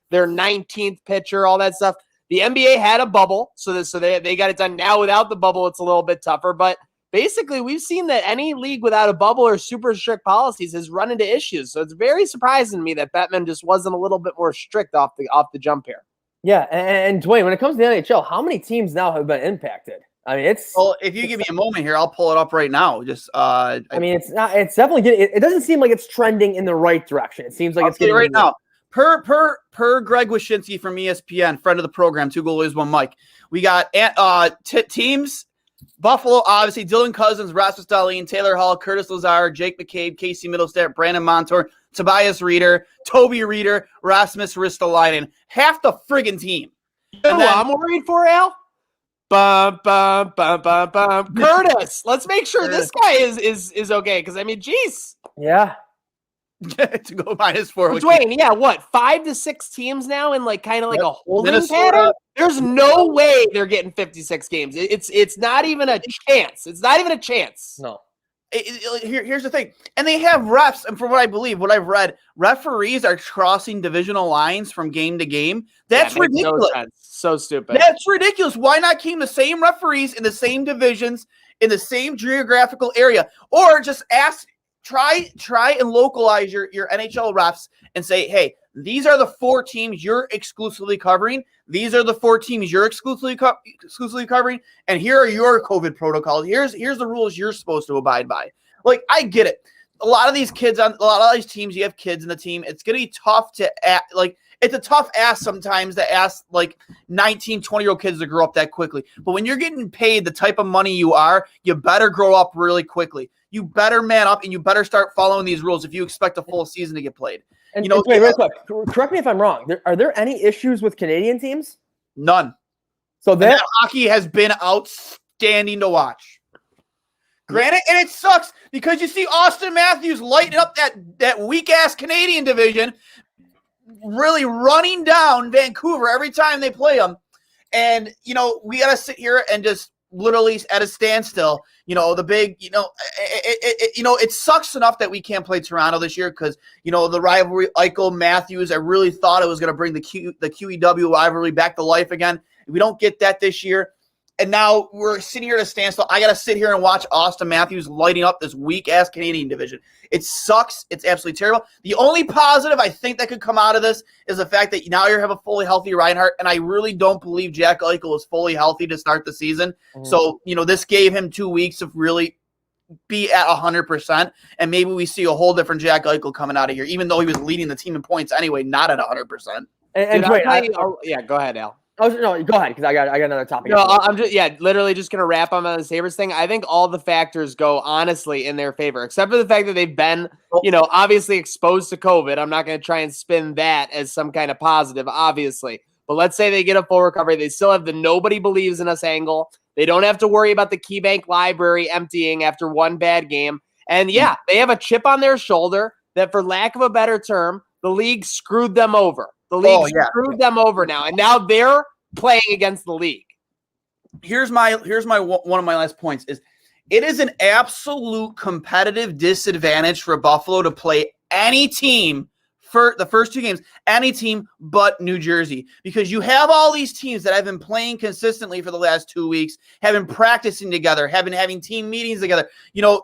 Speaker 2: their 19th pitcher, all that stuff. The NBA had a bubble, so they got it done. Now without the bubble, it's a little bit tougher. But basically, we've seen that any league without a bubble or super strict policies has run into issues. So it's very surprising to me that Bettman just wasn't a little bit more strict off the jump here.
Speaker 1: Yeah, and Dwayne, when it comes to the NHL, how many teams now have been impacted? I mean,
Speaker 5: well, if you give me a moment here, I'll pull it up right now. Just
Speaker 1: it's definitely getting. It doesn't seem like it's trending in the right direction. It seems like it's getting
Speaker 5: right now. Per Greg Wyshynski from ESPN, friend of the program, 2 goalies, 1 mic. We got teams: Buffalo, obviously, Dylan Cousins, Rasmus Dahlin, Taylor Hall, Curtis Lazar, Jake McCabe, Casey Middlestat, Brandon Montour, Tobias Reeder, Toby Reeder, Rasmus Ristolainen. Half the friggin' team.
Speaker 2: And I'm worried for, Al? Bum, bum, bum, bum, bum. Curtis, let's make sure this guy is okay. Because, I mean, geez.
Speaker 1: Yeah.
Speaker 5: To go -4.
Speaker 2: Dwayne, yeah, what? 5 to 6 teams now in kind of a holding pattern? There's no way they're getting 56 games. It's not even a chance. It's not even a chance.
Speaker 1: No.
Speaker 5: Here's the thing. And they have refs, and from what I've read, referees are crossing divisional lines from game to game. That's ridiculous.
Speaker 2: No sense. So stupid.
Speaker 5: That's ridiculous. Why not keep the same referees in the same divisions, in the same geographical area? Or just try and localize your NHL refs and say, hey, these are the 4 teams you're exclusively covering. These are the 4 teams you're exclusively covering. And here are your COVID protocols. Here's the rules you're supposed to abide by. I get it. A lot of these kids on a lot of these teams, you have kids in the team. It's going to be tough to it's a tough ask sometimes to ask 19, 20-year-old kids to grow up that quickly. But when you're getting paid the type of money you are, you better grow up really quickly. You better man up and you better start following these rules if you expect a full season to get played.
Speaker 1: And wait, real quick, correct me if I'm wrong. Are there any issues with Canadian teams?
Speaker 5: None.
Speaker 1: So that
Speaker 5: hockey has been outstanding to watch. Granted, and it sucks because you see Austin Matthews lighting up that weak-ass Canadian division, really running down Vancouver every time they play them. And, we got to sit here and just literally at a standstill. The big, it sucks enough that we can't play Toronto this year because, the rivalry, Eichel, Matthews, I really thought it was going to bring the QEW rivalry back to life again. We don't get that this year. And now we're sitting here at a standstill. I got to sit here and watch Austin Matthews lighting up this weak-ass Canadian division. It sucks. It's absolutely terrible. The only positive I think that could come out of this is the fact that now you have a fully healthy Reinhart, and I really don't believe Jack Eichel is fully healthy to start the season. Mm-hmm. So, this gave him 2 weeks to really be at 100%, and maybe we see a whole different Jack Eichel coming out of here, even though he was leading the team in points anyway, not at 100%.
Speaker 1: And
Speaker 2: Dude, wait, go ahead, Al.
Speaker 1: No, go ahead, because I got another topic.
Speaker 2: No, I'm literally just gonna wrap on the Sabres thing. I think all the factors go honestly in their favor, except for the fact that they've been, obviously exposed to COVID. I'm not gonna try and spin that as some kind of positive, obviously. But let's say they get a full recovery. They still have the nobody believes in us angle. They don't have to worry about the KeyBank library emptying after one bad game. And yeah, they have a chip on their shoulder that, for lack of a better term, the league screwed them over. The league screwed them over now, and now they're playing against the league.
Speaker 5: here's my one of my last points is it is an absolute competitive disadvantage for Buffalo to play any team for the first 2 games, any team but New Jersey, because you have all these teams that have been playing consistently for the last 2 weeks, have been practicing together, have been having team meetings together. You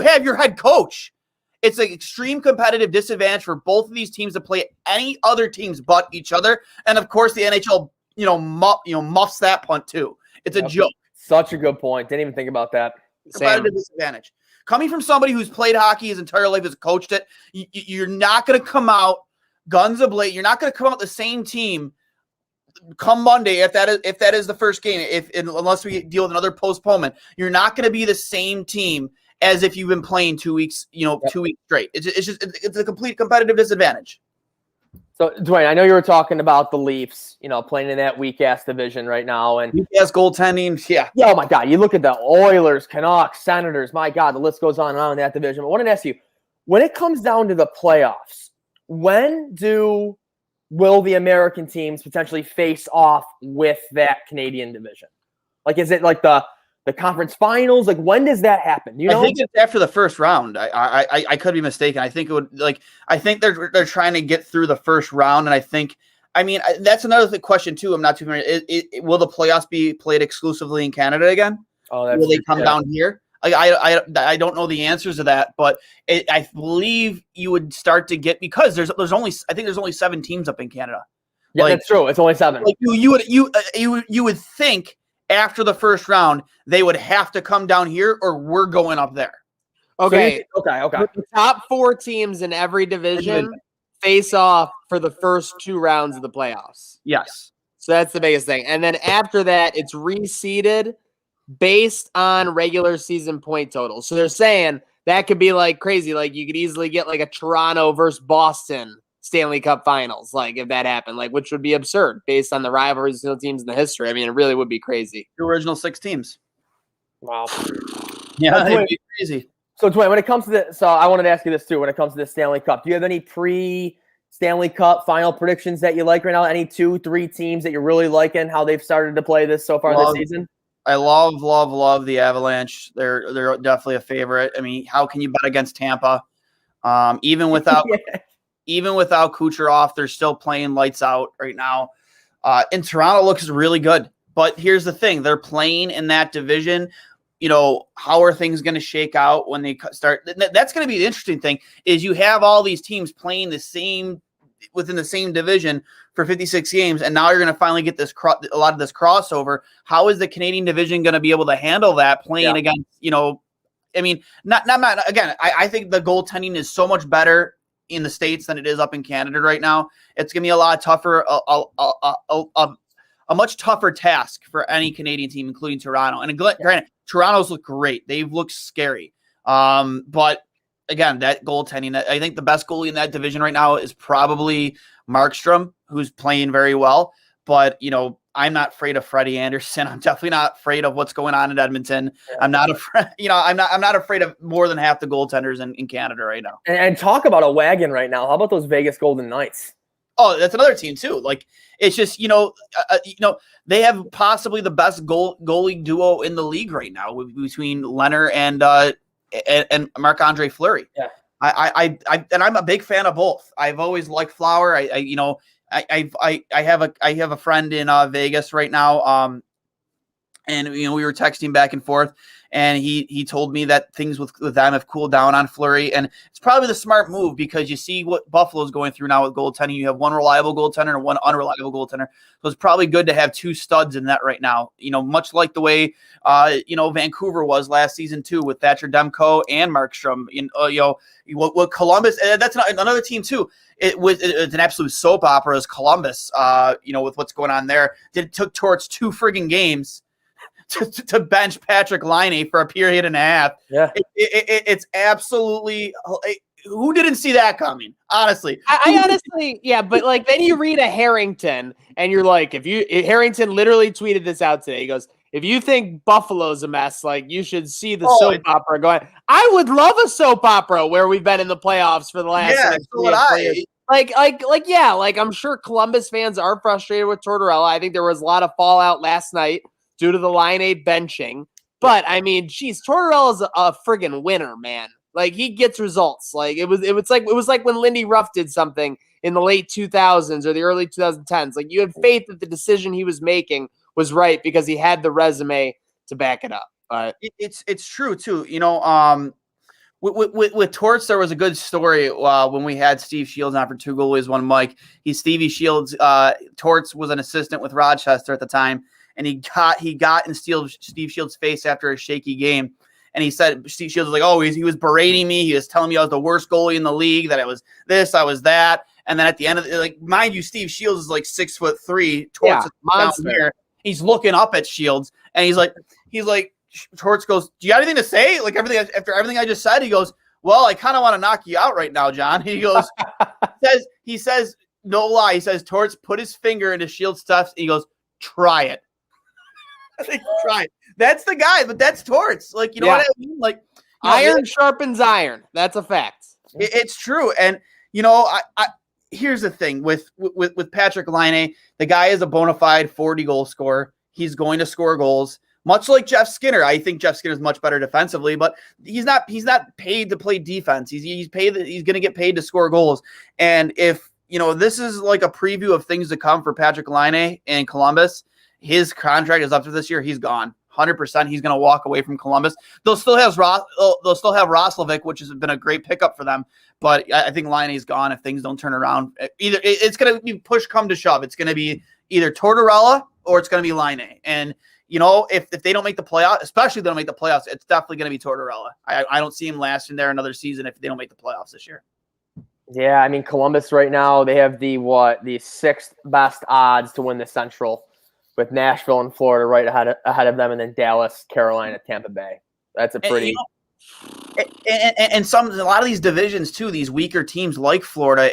Speaker 5: have your head coach. It's an extreme competitive disadvantage for both of these teams to play any other teams but each other. And of course, the NHL, muffs that punt too. It's a joke.
Speaker 1: Such a good point. Didn't even think about that.
Speaker 5: Competitive disadvantage. Coming from somebody who's played hockey his entire life, has coached it, you're not going to come out guns a-blazing. You're not going to come out the same team come Monday if that is the first game. Unless we deal with another postponement, you're not going to be the same team as if you've been playing 2 weeks, 2 weeks straight. It's a complete competitive disadvantage.
Speaker 1: So, Dwayne, I know you were talking about the Leafs, playing in that weak-ass division right now. And
Speaker 5: weak-ass goaltending, yeah.
Speaker 1: Yeah, oh, my God. You look at the Oilers, Canucks, Senators. My God, the list goes on and on in that division. But I wanted to ask you, when it comes down to the playoffs, when will the American teams potentially face off with that Canadian division? Like, is it like the conference finals? Like, when does that happen?
Speaker 5: I think it's after the first round. I could be mistaken. I think it would I think they're trying to get through the first round, and that's another question too. I'm not too familiar. Will the playoffs be played exclusively in Canada again? Will they come down here? I don't know the answers to that, but I believe you would start to get, because there's only 7 teams up in Canada.
Speaker 1: Yeah, that's true. It's only 7.
Speaker 5: Like you would think after the first round they would have to come down here, or we're going up there.
Speaker 2: Okay.
Speaker 1: Okay.
Speaker 2: The top 4 teams in every division face off for the first 2 rounds of the playoffs.
Speaker 5: Yes.
Speaker 2: So that's the biggest thing. And then after that, it's reseeded based on regular season point totals. So they're saying that could be like crazy. Like you could easily get like a Toronto versus Boston Stanley Cup Finals, like if that happened, like, which would be absurd based on the rivalries of teams in the history. I mean, it really would be crazy.
Speaker 5: The original 6 teams.
Speaker 1: Wow.
Speaker 5: Yeah, it'd be crazy.
Speaker 1: So, Dwayne, when it comes to I wanted to ask you this too. When it comes to the Stanley Cup, do you have any pre-Stanley Cup final predictions that you like right now? Any 2-3 teams that you're really liking how they've started to play this so far this season?
Speaker 5: I love the Avalanche. They're definitely a favorite. I mean, how can you bet against Tampa? Even without Kucherov, they're still playing lights out right now. And Toronto looks really good. But here's the thing: they're playing in that division. How are things going to shake out when they start? That's going to be the interesting thing. Is you have all these teams playing within the same division for 56 games, and now you're going to finally get a lot of this crossover. How is the Canadian division going to be able to handle that playing against? I mean, not again. I think the goaltending is so much better in the States than it is up in Canada right now. It's going to be a lot tougher, a much tougher task for any Canadian team, including Toronto. And granted, Toronto's look great. They've looked scary. But again, that goaltending, I think the best goalie in that division right now is probably Markstrom, who's playing very well. But, I'm not afraid of Freddie Anderson. I'm definitely not afraid of what's going on in Edmonton. I'm not afraid, I'm not afraid of more than half the goaltenders in Canada right now.
Speaker 1: And talk about a wagon right now. How about those Vegas Golden Knights?
Speaker 5: Oh, that's another team too. Like, it's just, they have possibly the best goalie duo in the league right now between Leonard and Marc-Andre Fleury.
Speaker 1: Yeah.
Speaker 5: I'm a big fan of both. I've always liked Flower. I have a friend in Vegas right now. And we were texting back and forth, and he told me that things with them have cooled down on Fleury, and it's probably the smart move because you see what Buffalo's going through now with goaltending. You have one reliable goaltender and one unreliable goaltender, so it's probably good to have 2 studs in that right now. Much like the way Vancouver was last season too, with Thatcher Demko and Markstrom. What Columbus, that's another team too. It's an absolute soap opera as Columbus. With what's going on there, it took Torts 2 friggin' games to bench Patrick Laine for a period and a half.
Speaker 1: Yeah,
Speaker 5: it's absolutely. Who didn't see that coming? Honestly,
Speaker 2: I honestly, yeah. But then you read a Harrington, and you're like, Harrington literally tweeted this out today. He goes, "If you think Buffalo's a mess, you should see the soap opera going." I would love a soap opera where we've been in the playoffs for the last.
Speaker 5: Yeah, so would I.
Speaker 2: I'm sure Columbus fans are frustrated with Tortorella. I think there was a lot of fallout last night due to the line 8 benching. But I mean, geez, Tortorella's a friggin' winner, man. Like he gets results. Like it was like when Lindy Ruff did something in the late 2000s or the early 2010s. Like you had faith that the decision he was making was right because he had the resume to back it up. But
Speaker 5: it's true too. You know, with Torts, there was a good story when we had Steve Shields on for Two Goalies, One Mike. Stevie Shields. Torts was an assistant with Rochester at the time, and he got in Steve Shields' face after a shaky game. And he said, Steve Shields was like, oh, he was berating me. He was telling me I was the worst goalie in the league, that I was this, I was that. And then at the end of it, like, mind you, Steve Shields is like 6'3". Torts is down here. He's looking up at Shields, and he's like, Torts goes, do you have anything to say? Like after everything I just said, he goes, well, I kind of want to knock you out right now, John. He goes, he says, no lie. He says, Torts put his finger into Shields' stuff. He goes, try it. I think try it. That's the guy, but that's Torts. Like, you know what I mean? Like,
Speaker 2: iron sharpens iron. That's a fact.
Speaker 5: It's true. And, you know, I here's the thing with Patrick Laine. The guy is a bona fide 40 goal scorer. He's going to score goals. Much like Jeff Skinner. I think Jeff Skinner is much better defensively, but he's not paid to play defense. He's going to get paid to score goals. And if, you know, this is like a preview of things to come for Patrick Laine in Columbus, his contract is up to this year. He's gone. 100%. He's going to walk away from Columbus. They'll still have Roslovic, which has been a great pickup for them. But I think Laine's gone if things don't turn around. Either it's going to be push come to shove. It's going to be either Tortorella or it's going to be Laine. And, you know, if they don't make the playoffs, especially if they don't make the playoffs, it's definitely going to be Tortorella. I don't see him lasting there another season if they don't make the playoffs this year.
Speaker 1: Yeah, I mean, Columbus right now, they have the 6th best odds to win the Central, with Nashville and Florida right ahead of them, and then Dallas, Carolina, Tampa Bay. That's a pretty.
Speaker 5: And a lot of these divisions too, these weaker teams like Florida,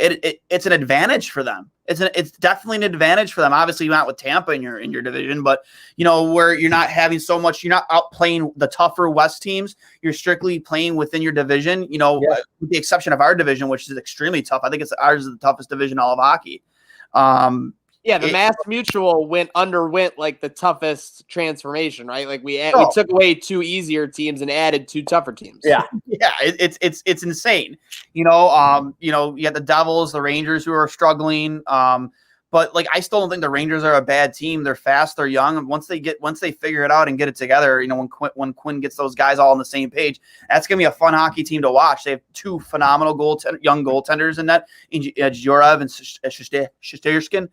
Speaker 5: it's an advantage for them. It's definitely an advantage for them. Obviously, not with Tampa in your division, but you know where you're not having so much. You're not out playing the tougher West teams. You're strictly playing within your division. You know, with the exception of our division, which is extremely tough. I think ours is the toughest division in all of hockey.
Speaker 2: Yeah, the Mass Mutual underwent like the toughest transformation, right? Like we took away 2 easier teams and added 2 tougher teams.
Speaker 5: Yeah, it's insane. You know, you got the Devils, the Rangers who are struggling. But like I still don't think the Rangers are a bad team. They're fast, they're young, and once they figure it out and get it together, you know, when Quinn gets those guys all on the same page, that's gonna be a fun hockey team to watch. They have 2 phenomenal young goaltenders in that, Jorev and Shesterkin.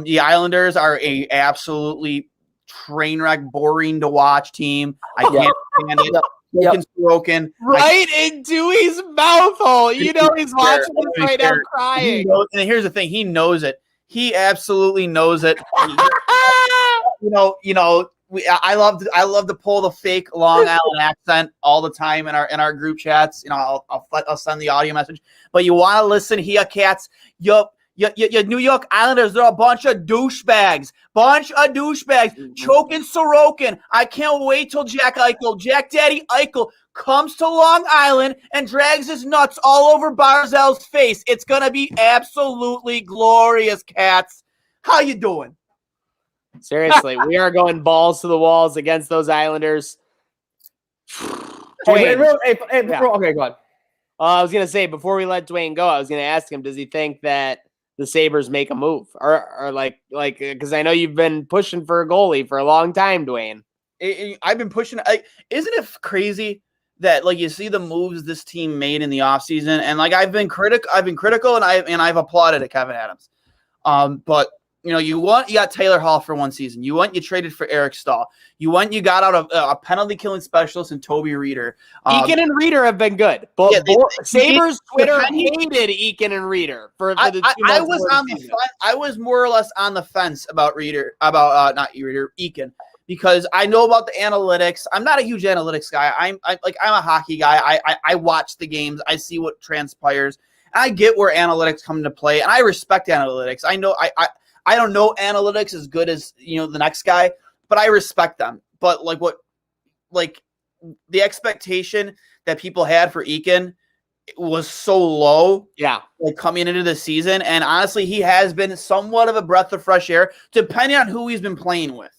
Speaker 5: The Islanders are a absolutely train wreck, boring to watch team. I can't stand it. Broken.
Speaker 2: Right in Dewey's mouth hole. You know he's watching this right now crying.
Speaker 5: And here's the thing. He knows it. He absolutely knows it. I love to pull the fake Long Island accent all the time in our group chats. You know, I'll send the audio message. But you want to listen here, cats. Your New York Islanders, they're a bunch of douchebags. Choking Sorokin. I can't wait till Jack Daddy Eichel, comes to Long Island and drags his nuts all over Barzell's face. It's going to be absolutely glorious, cats. How you doing?
Speaker 2: Seriously, we are going balls to the walls against those Islanders.
Speaker 1: Okay, go on.
Speaker 2: I was going to say, before we let Dwayne go, I was going to ask him, does he think that the Sabres make a move or like, because I know you've been pushing for a goalie for a long time, Dwayne.
Speaker 5: I've been pushing. Isn't it crazy that like you see the moves this team made in the offseason, and like I've been critical and I've applauded at Kevin Adams. But you know, you got Taylor Hall for 1 season. You traded for Eric Stahl. You got out a penalty killing specialist in Toby Reeder.
Speaker 2: Eakin and Reeder have been good. But Sabres Twitter hated Eakin and Reeder for the 2 months.
Speaker 5: I was on the fence. I was more or less on the fence about Eakin, because I know about the analytics. I'm not a huge analytics guy. I'm a hockey guy. I watch the games. I see what transpires. I get where analytics come into play, and I respect analytics. I know I don't know analytics as good as, you know, the next guy, but I respect them. But the expectation that people had for Eakin was so low.
Speaker 2: Yeah.
Speaker 5: Like coming into the season, and honestly, he has been somewhat of a breath of fresh air, depending on who he's been playing with.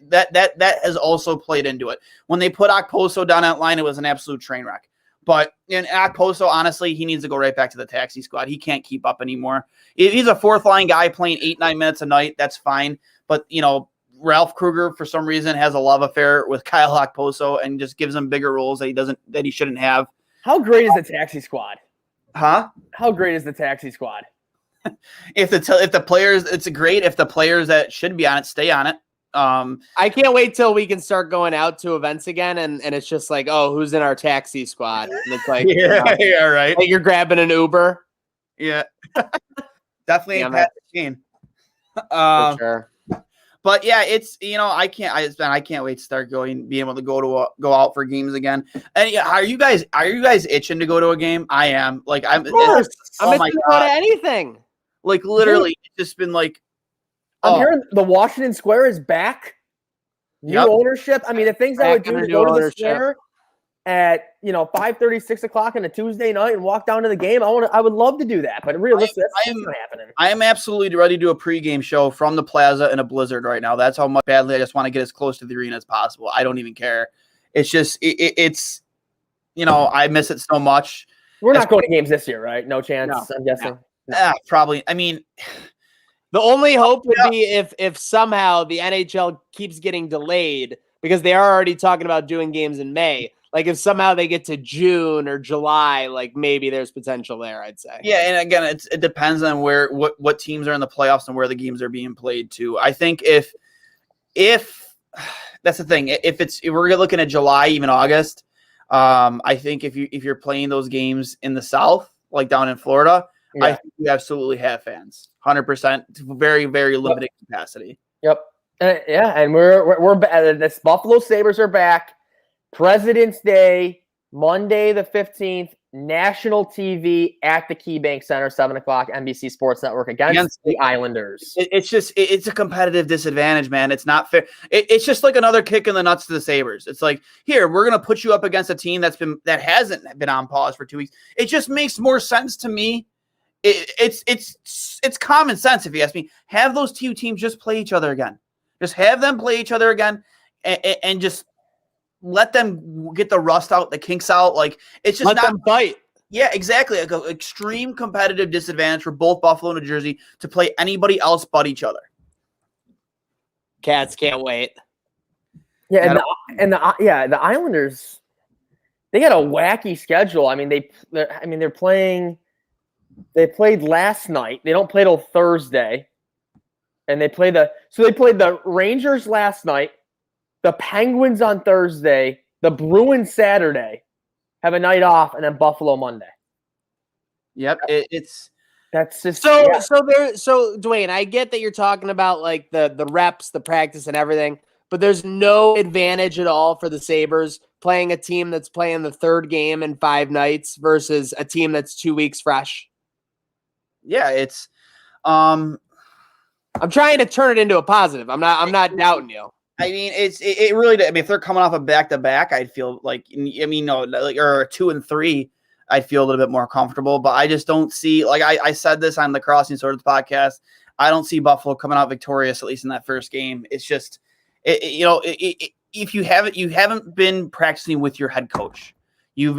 Speaker 5: That has also played into it. When they put Okposo down that line, it was an absolute train wreck. But in Okposo, honestly, he needs to go right back to the taxi squad. He can't keep up anymore. If he's a fourth line guy playing 8-9 minutes a night, that's fine. But Ralph Kruger, for some reason, has a love affair with Kyle Okposo and just gives him bigger roles that he shouldn't have.
Speaker 1: How great is the taxi squad?
Speaker 5: Huh?
Speaker 1: How great is the taxi squad?
Speaker 5: If the players, it's great. If the players that should be on it stay on it.
Speaker 2: I can't wait till we can start going out to events again, and it's just like, oh, who's in our taxi squad? And it's like,
Speaker 5: yeah, right.
Speaker 2: Like you're grabbing an Uber.
Speaker 5: Yeah, definitely
Speaker 2: Yeah,
Speaker 5: ain't Pat McCain.
Speaker 2: For sure.
Speaker 5: But yeah, it's I can't wait to start being able to go out for games again. And yeah, are you guys itching to go to a game? I am. Like I'm.
Speaker 2: Of course.
Speaker 5: Oh
Speaker 2: I'm
Speaker 5: my
Speaker 2: itching to go
Speaker 5: God.
Speaker 2: to anything.
Speaker 5: Like literally, it's just been like.
Speaker 1: I'm hearing the Washington Square is back. New ownership. I mean, the things I would do to go to the Square at 5:30, 6 o'clock on a Tuesday night and walk down to the game. I would love to do that, but realistically, that's not happening.
Speaker 5: I am absolutely ready to do a pregame show from the plaza in a blizzard right now. That's how much badly I just want to get as close to the arena as possible. I don't even care. It's just it's I miss it so much.
Speaker 1: We're not going to games this year, right? No chance.
Speaker 2: No.
Speaker 1: I'm guessing.
Speaker 5: Probably. I mean,
Speaker 2: the only hope would be if somehow the NHL keeps getting delayed because they are already talking about doing games in May. Like if somehow they get to June or July, like maybe there's potential there, I'd say.
Speaker 5: Yeah, and again, it depends on what teams are in the playoffs and where the games are being played too. I think if that's the thing, if we're looking at July, even August, I think if you're playing those games in the South, like down in Florida, I think you absolutely have fans, 100%, very very limited capacity.
Speaker 1: Yep. And we're this Buffalo Sabres are back. President's Day, Monday the 15th, national TV at the KeyBank Center, 7 o'clock, NBC Sports Network against the Islanders.
Speaker 5: It's a competitive disadvantage, man. It's not fair. It's just like another kick in the nuts to the Sabres. It's like, here, we're going to put you up against a team that hasn't been on pause for 2 weeks. It just makes more sense to me. It's common sense, if you ask me. Have those two teams just play each other again. Just have them play each other again and just let them get the rust out, the kinks out. Like it's just
Speaker 2: let them fight.
Speaker 5: Yeah, exactly. Like an extreme competitive disadvantage for both Buffalo and New Jersey to play anybody else but each other.
Speaker 2: Cats can't wait.
Speaker 1: Yeah, the Islanders, they got a wacky schedule. I mean, they're playing. They played last night. They don't play till Thursday, and they played the Rangers last night. The Penguins on Thursday, the Bruins Saturday, have a night off, and then Buffalo Monday.
Speaker 5: Yep,
Speaker 1: that's just
Speaker 2: so Dwayne, I get that you're talking about like the reps, the practice, and everything, but there's no advantage at all for the Sabres playing a team that's playing the third game in 5 nights versus a team that's 2 weeks fresh.
Speaker 5: Yeah, it's.
Speaker 2: I'm trying to turn it into a positive. I'm not doubting you.
Speaker 5: I mean, it really. I mean, if they're coming off a back-to-back, I'd feel like. I mean, no, like or 2 and 3, I'd feel a little bit more comfortable. But I just don't see. Like I said this on the Crossing Swords podcast. I don't see Buffalo coming out victorious, at least in that first game. It's just, if you haven't been practicing with your head coach. You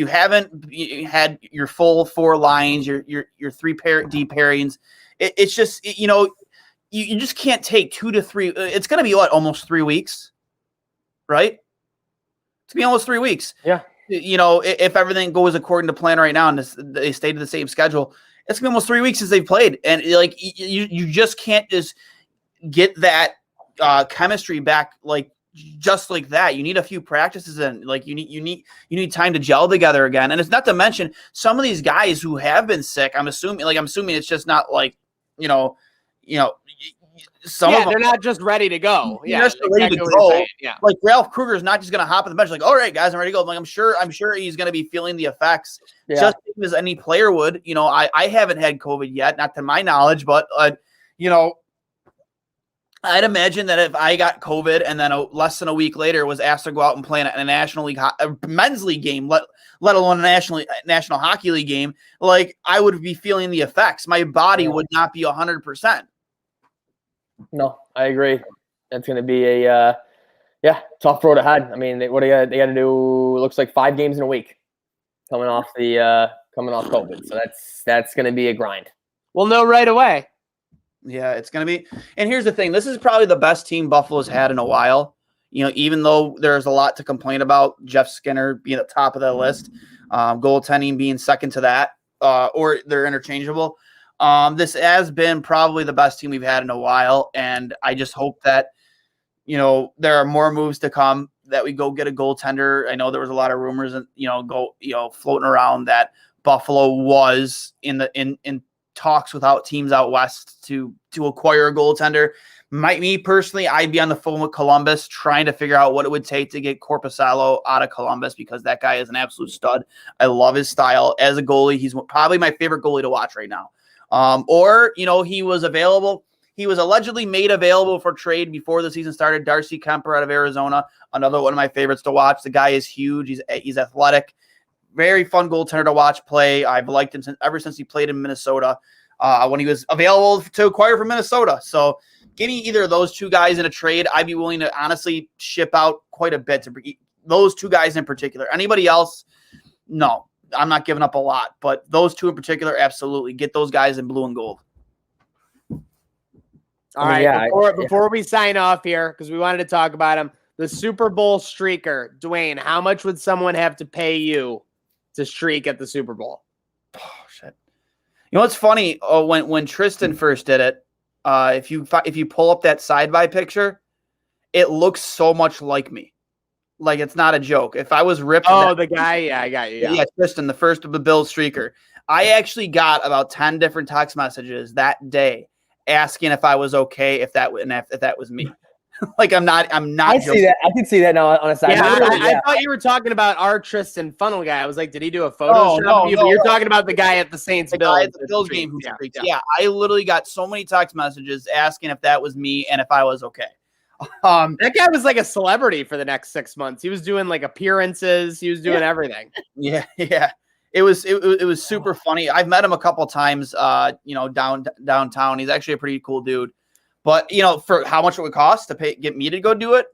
Speaker 5: haven't had your full 4 lines, your 3 deep pairings. It's just You just can't take 2 to 3. It's going to be almost 3 weeks, right? It's going to be almost 3 weeks.
Speaker 1: Yeah.
Speaker 5: If everything goes according to plan right now and they stay to the same schedule, it's going to be almost 3 weeks since they've played. And like, you just can't just get that chemistry back just like that. You need a few practices and like you need time to gel together again. And it's not to mention some of these guys who have been sick. I'm assuming it's just not like, some of them,
Speaker 2: they're not just ready to go.
Speaker 5: Yeah, just ready to go. Yeah, like Ralph Kruger is not just going to hop on the bench like, all right, guys, I'm ready to go. Like, I'm sure he's going to be feeling the effects just as any player would. I haven't had COVID yet, not to my knowledge, but I'd imagine that if I got COVID and then less than a week later was asked to go out and play in a National League, a men's league game, let alone a National Hockey League game, like I would be feeling the effects. My body would not be 100%.
Speaker 1: No, I agree. That's going to be a tough road ahead. I mean, they got to do. It looks like 5 games in a week coming off COVID. So that's going to be a grind.
Speaker 2: We'll know right away.
Speaker 5: Yeah, it's going to be. And here's the thing. This is probably the best team Buffalo's had in a while. You know, even though there's a lot to complain about, Jeff Skinner being at the top of the list, goaltending being second to that, or they're interchangeable. This has been probably the best team we've had in a while. And I just hope that, you know, there are more moves to come, that we go get a goaltender. I know there was a lot of rumors and, floating around that Buffalo was in talks without teams out west to acquire a goaltender. Me personally, I'd be on the phone with Columbus trying to figure out what it would take to get Korpisalo out of Columbus, because that guy is an absolute stud. I love his style as a goalie. He's probably my favorite goalie to watch right now. He was available. He was allegedly made available for trade before the season started. Darcy Kemper out of Arizona, another one of my favorites to watch. The guy is huge. He's athletic. Very fun goaltender to watch play. I've liked him ever since he played in Minnesota when he was available to acquire from Minnesota. So give me either of those two guys in a trade. I'd be willing to honestly ship out quite a bit to those two guys in particular. Anybody else, no. I'm not giving up a lot. But those two in particular, absolutely. Get those guys in blue and gold.
Speaker 2: All right, before we sign off here, because we wanted to talk about him, the Super Bowl streaker, Dwayne, how much would someone have to pay you to streak at the Super Bowl?
Speaker 5: Oh, shit. You know what's funny? When Tristan first did it, if you pull up that side-by picture, it looks so much like me. Like, it's not a joke. If I was ripped.
Speaker 2: Oh, the guy? Yeah, I got you.
Speaker 5: Yeah, Tristan, the first of the Bills streaker. I actually got about 10 different text messages that day asking if I was okay if that was me. Like, I'm not.
Speaker 1: I see that. I can see that now on a side.
Speaker 2: Yeah, I thought you were talking about our Tristan Funnel guy. I was like, did he do a photo? No, you're talking about the guy at the Saints
Speaker 5: Bills game who streaked. Yeah, I literally got so many text messages asking if that was me and if I was okay.
Speaker 2: That guy was like a celebrity for the next 6 months. He was doing like appearances. He was doing everything.
Speaker 5: Yeah. It was super funny. I've met him a couple times, downtown. He's actually a pretty cool dude. But, for how much it would cost to get me to go do it?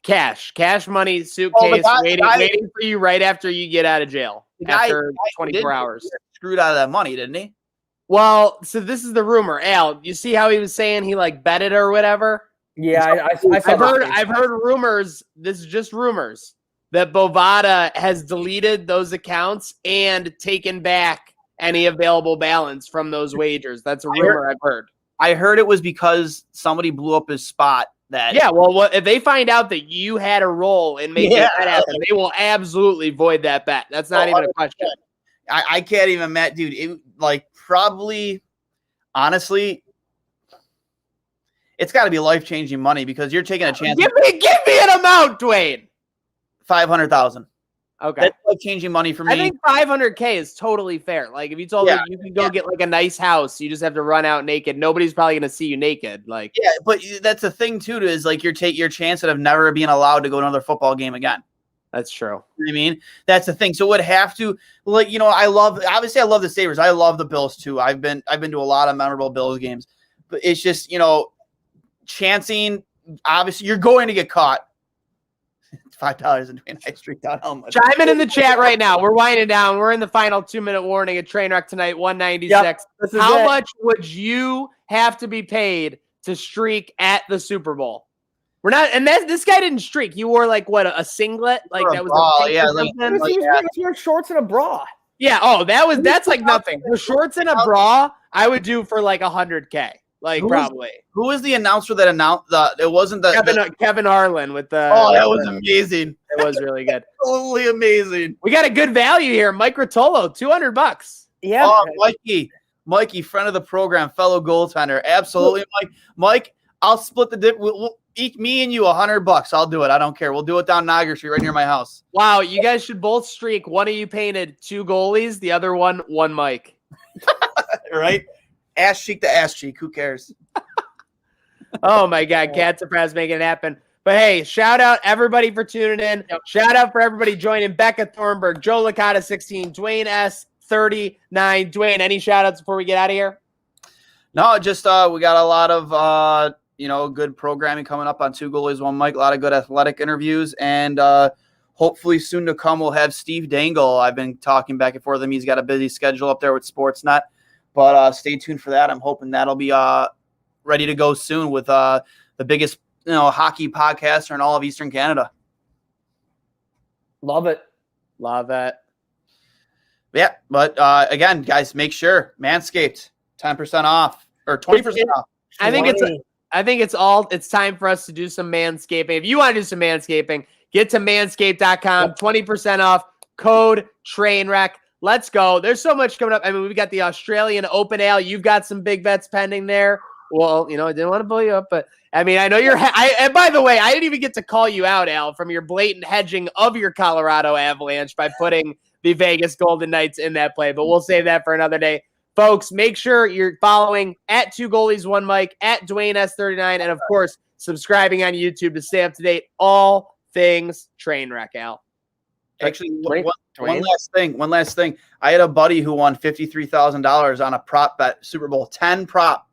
Speaker 2: Cash money, suitcase, waiting for you right after you get out of jail. After 24 hours.
Speaker 5: Screwed out of that money, didn't he?
Speaker 2: Well, so this is the rumor. Al, you see how he was saying he like bet it or whatever?
Speaker 1: Yeah,
Speaker 2: I've heard rumors. This is just rumors that Bovada has deleted those accounts and taken back any available balance from those wagers. That's a rumor I've heard.
Speaker 5: I heard it was because somebody blew up his spot.
Speaker 2: Well, if they find out that you had a role in making that happen, they will absolutely void that bet. That's not even a question.
Speaker 5: I can't even, Matt, dude. It, probably, honestly, it's got to be life-changing money because you're taking a chance.
Speaker 2: Give me an amount, Dwayne.
Speaker 5: 500,000.
Speaker 2: Okay.
Speaker 5: That's life-changing money for me.
Speaker 2: I think 500K is totally fair. Like, if you told me you can go get like a nice house, you just have to run out naked. Nobody's probably going to see you naked. Like,
Speaker 5: yeah, but that's the thing too, is like your chance of never being allowed to go to another football game again.
Speaker 2: That's true.
Speaker 5: You know what I mean, that's the thing. So it would have to, I love the Sabres. I love the Bills too. I've been to a lot of memorable Bills games, but it's just, chancing. Obviously, you're going to get caught. $5 and I streaked out how much?
Speaker 2: Chime in the chat right now. We're winding down. We're in the final 2-minute warning at Trainwreck tonight, 196.
Speaker 1: Yep,
Speaker 2: how much would you have to be paid to streak at the Super Bowl? We're not, and this guy didn't streak. You wore like what, a singlet? Like that was
Speaker 1: he was wearing shorts and a bra.
Speaker 2: Yeah. Oh, that's like nothing. The shorts and a bra, I would do for like 100K. Like probably.
Speaker 5: Who was the announcer that announced it wasn't
Speaker 2: Kevin Harlan with the.
Speaker 5: Oh, that was amazing.
Speaker 2: It was really good.
Speaker 5: Totally amazing.
Speaker 2: We got a good value here. Mike Rotolo, $200.
Speaker 1: Yeah.
Speaker 5: Oh, Mikey, friend of the program, fellow goaltender. Absolutely, Mike. I'll split the dip. We'll each me and you $100. I'll do it. I don't care. We'll do it down Niagara Street, right near my house.
Speaker 2: Wow, you guys should both streak. One of you painted 2 goalies, the other one Mike.
Speaker 5: Right? Ass cheek to ass cheek. Who cares?
Speaker 2: Oh my God, Cat Surprise making it happen. But hey, shout out everybody for tuning in. Shout out for everybody joining. Becca Thornburg, Joe Licata 16, Dwayne S 39. Dwayne, any shout outs before we get out of here?
Speaker 5: No, just we got a lot of good programming coming up on Two Goalies, One Mic. A lot of good athletic interviews, and hopefully soon to come we'll have Steve Dangle. I've been talking back and forth with him. He's got a busy schedule up there with Sportsnet, but stay tuned for that. I'm hoping that'll be ready to go soon with the biggest hockey podcaster in all of Eastern Canada.
Speaker 1: Love it.
Speaker 2: Love it.
Speaker 5: Yeah, but again, guys, make sure Manscaped 10% off or 20% off.
Speaker 2: I think it's time for us to do some manscaping. If you want to do some manscaping, get to manscaped.com, 20% off, code Trainwreck. Let's go. There's so much coming up. I mean, we got the Australian Open, Al. You've got some big bets pending there. Well, I didn't want to blow you up, but I mean, I know you're. And by the way, I didn't even get to call you out, Al, from your blatant hedging of your Colorado Avalanche by putting the Vegas Golden Knights in that play. But we'll save that for another day. Folks, make sure you're following at Two Goalies, One Mic, at Dwayne S39, and of course, subscribing on YouTube to stay up to date all things Trainwreck, Al.
Speaker 5: Actually, one last thing. I had a buddy who won $53,000 on a prop bet, Super Bowl, 10 prop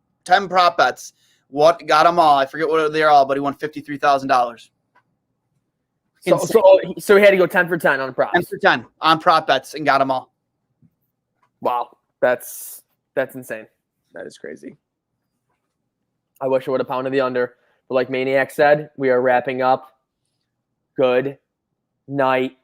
Speaker 5: bets. What got them all? I forget what they're all, but he won $53,000.
Speaker 1: So he had to go 10 for 10 on props.
Speaker 5: 10 for 10 on prop bets and got them all.
Speaker 1: Wow, that's insane.
Speaker 2: That is crazy.
Speaker 1: I wish I would have pounded the under. But like Maniac said, we are wrapping up. Good night.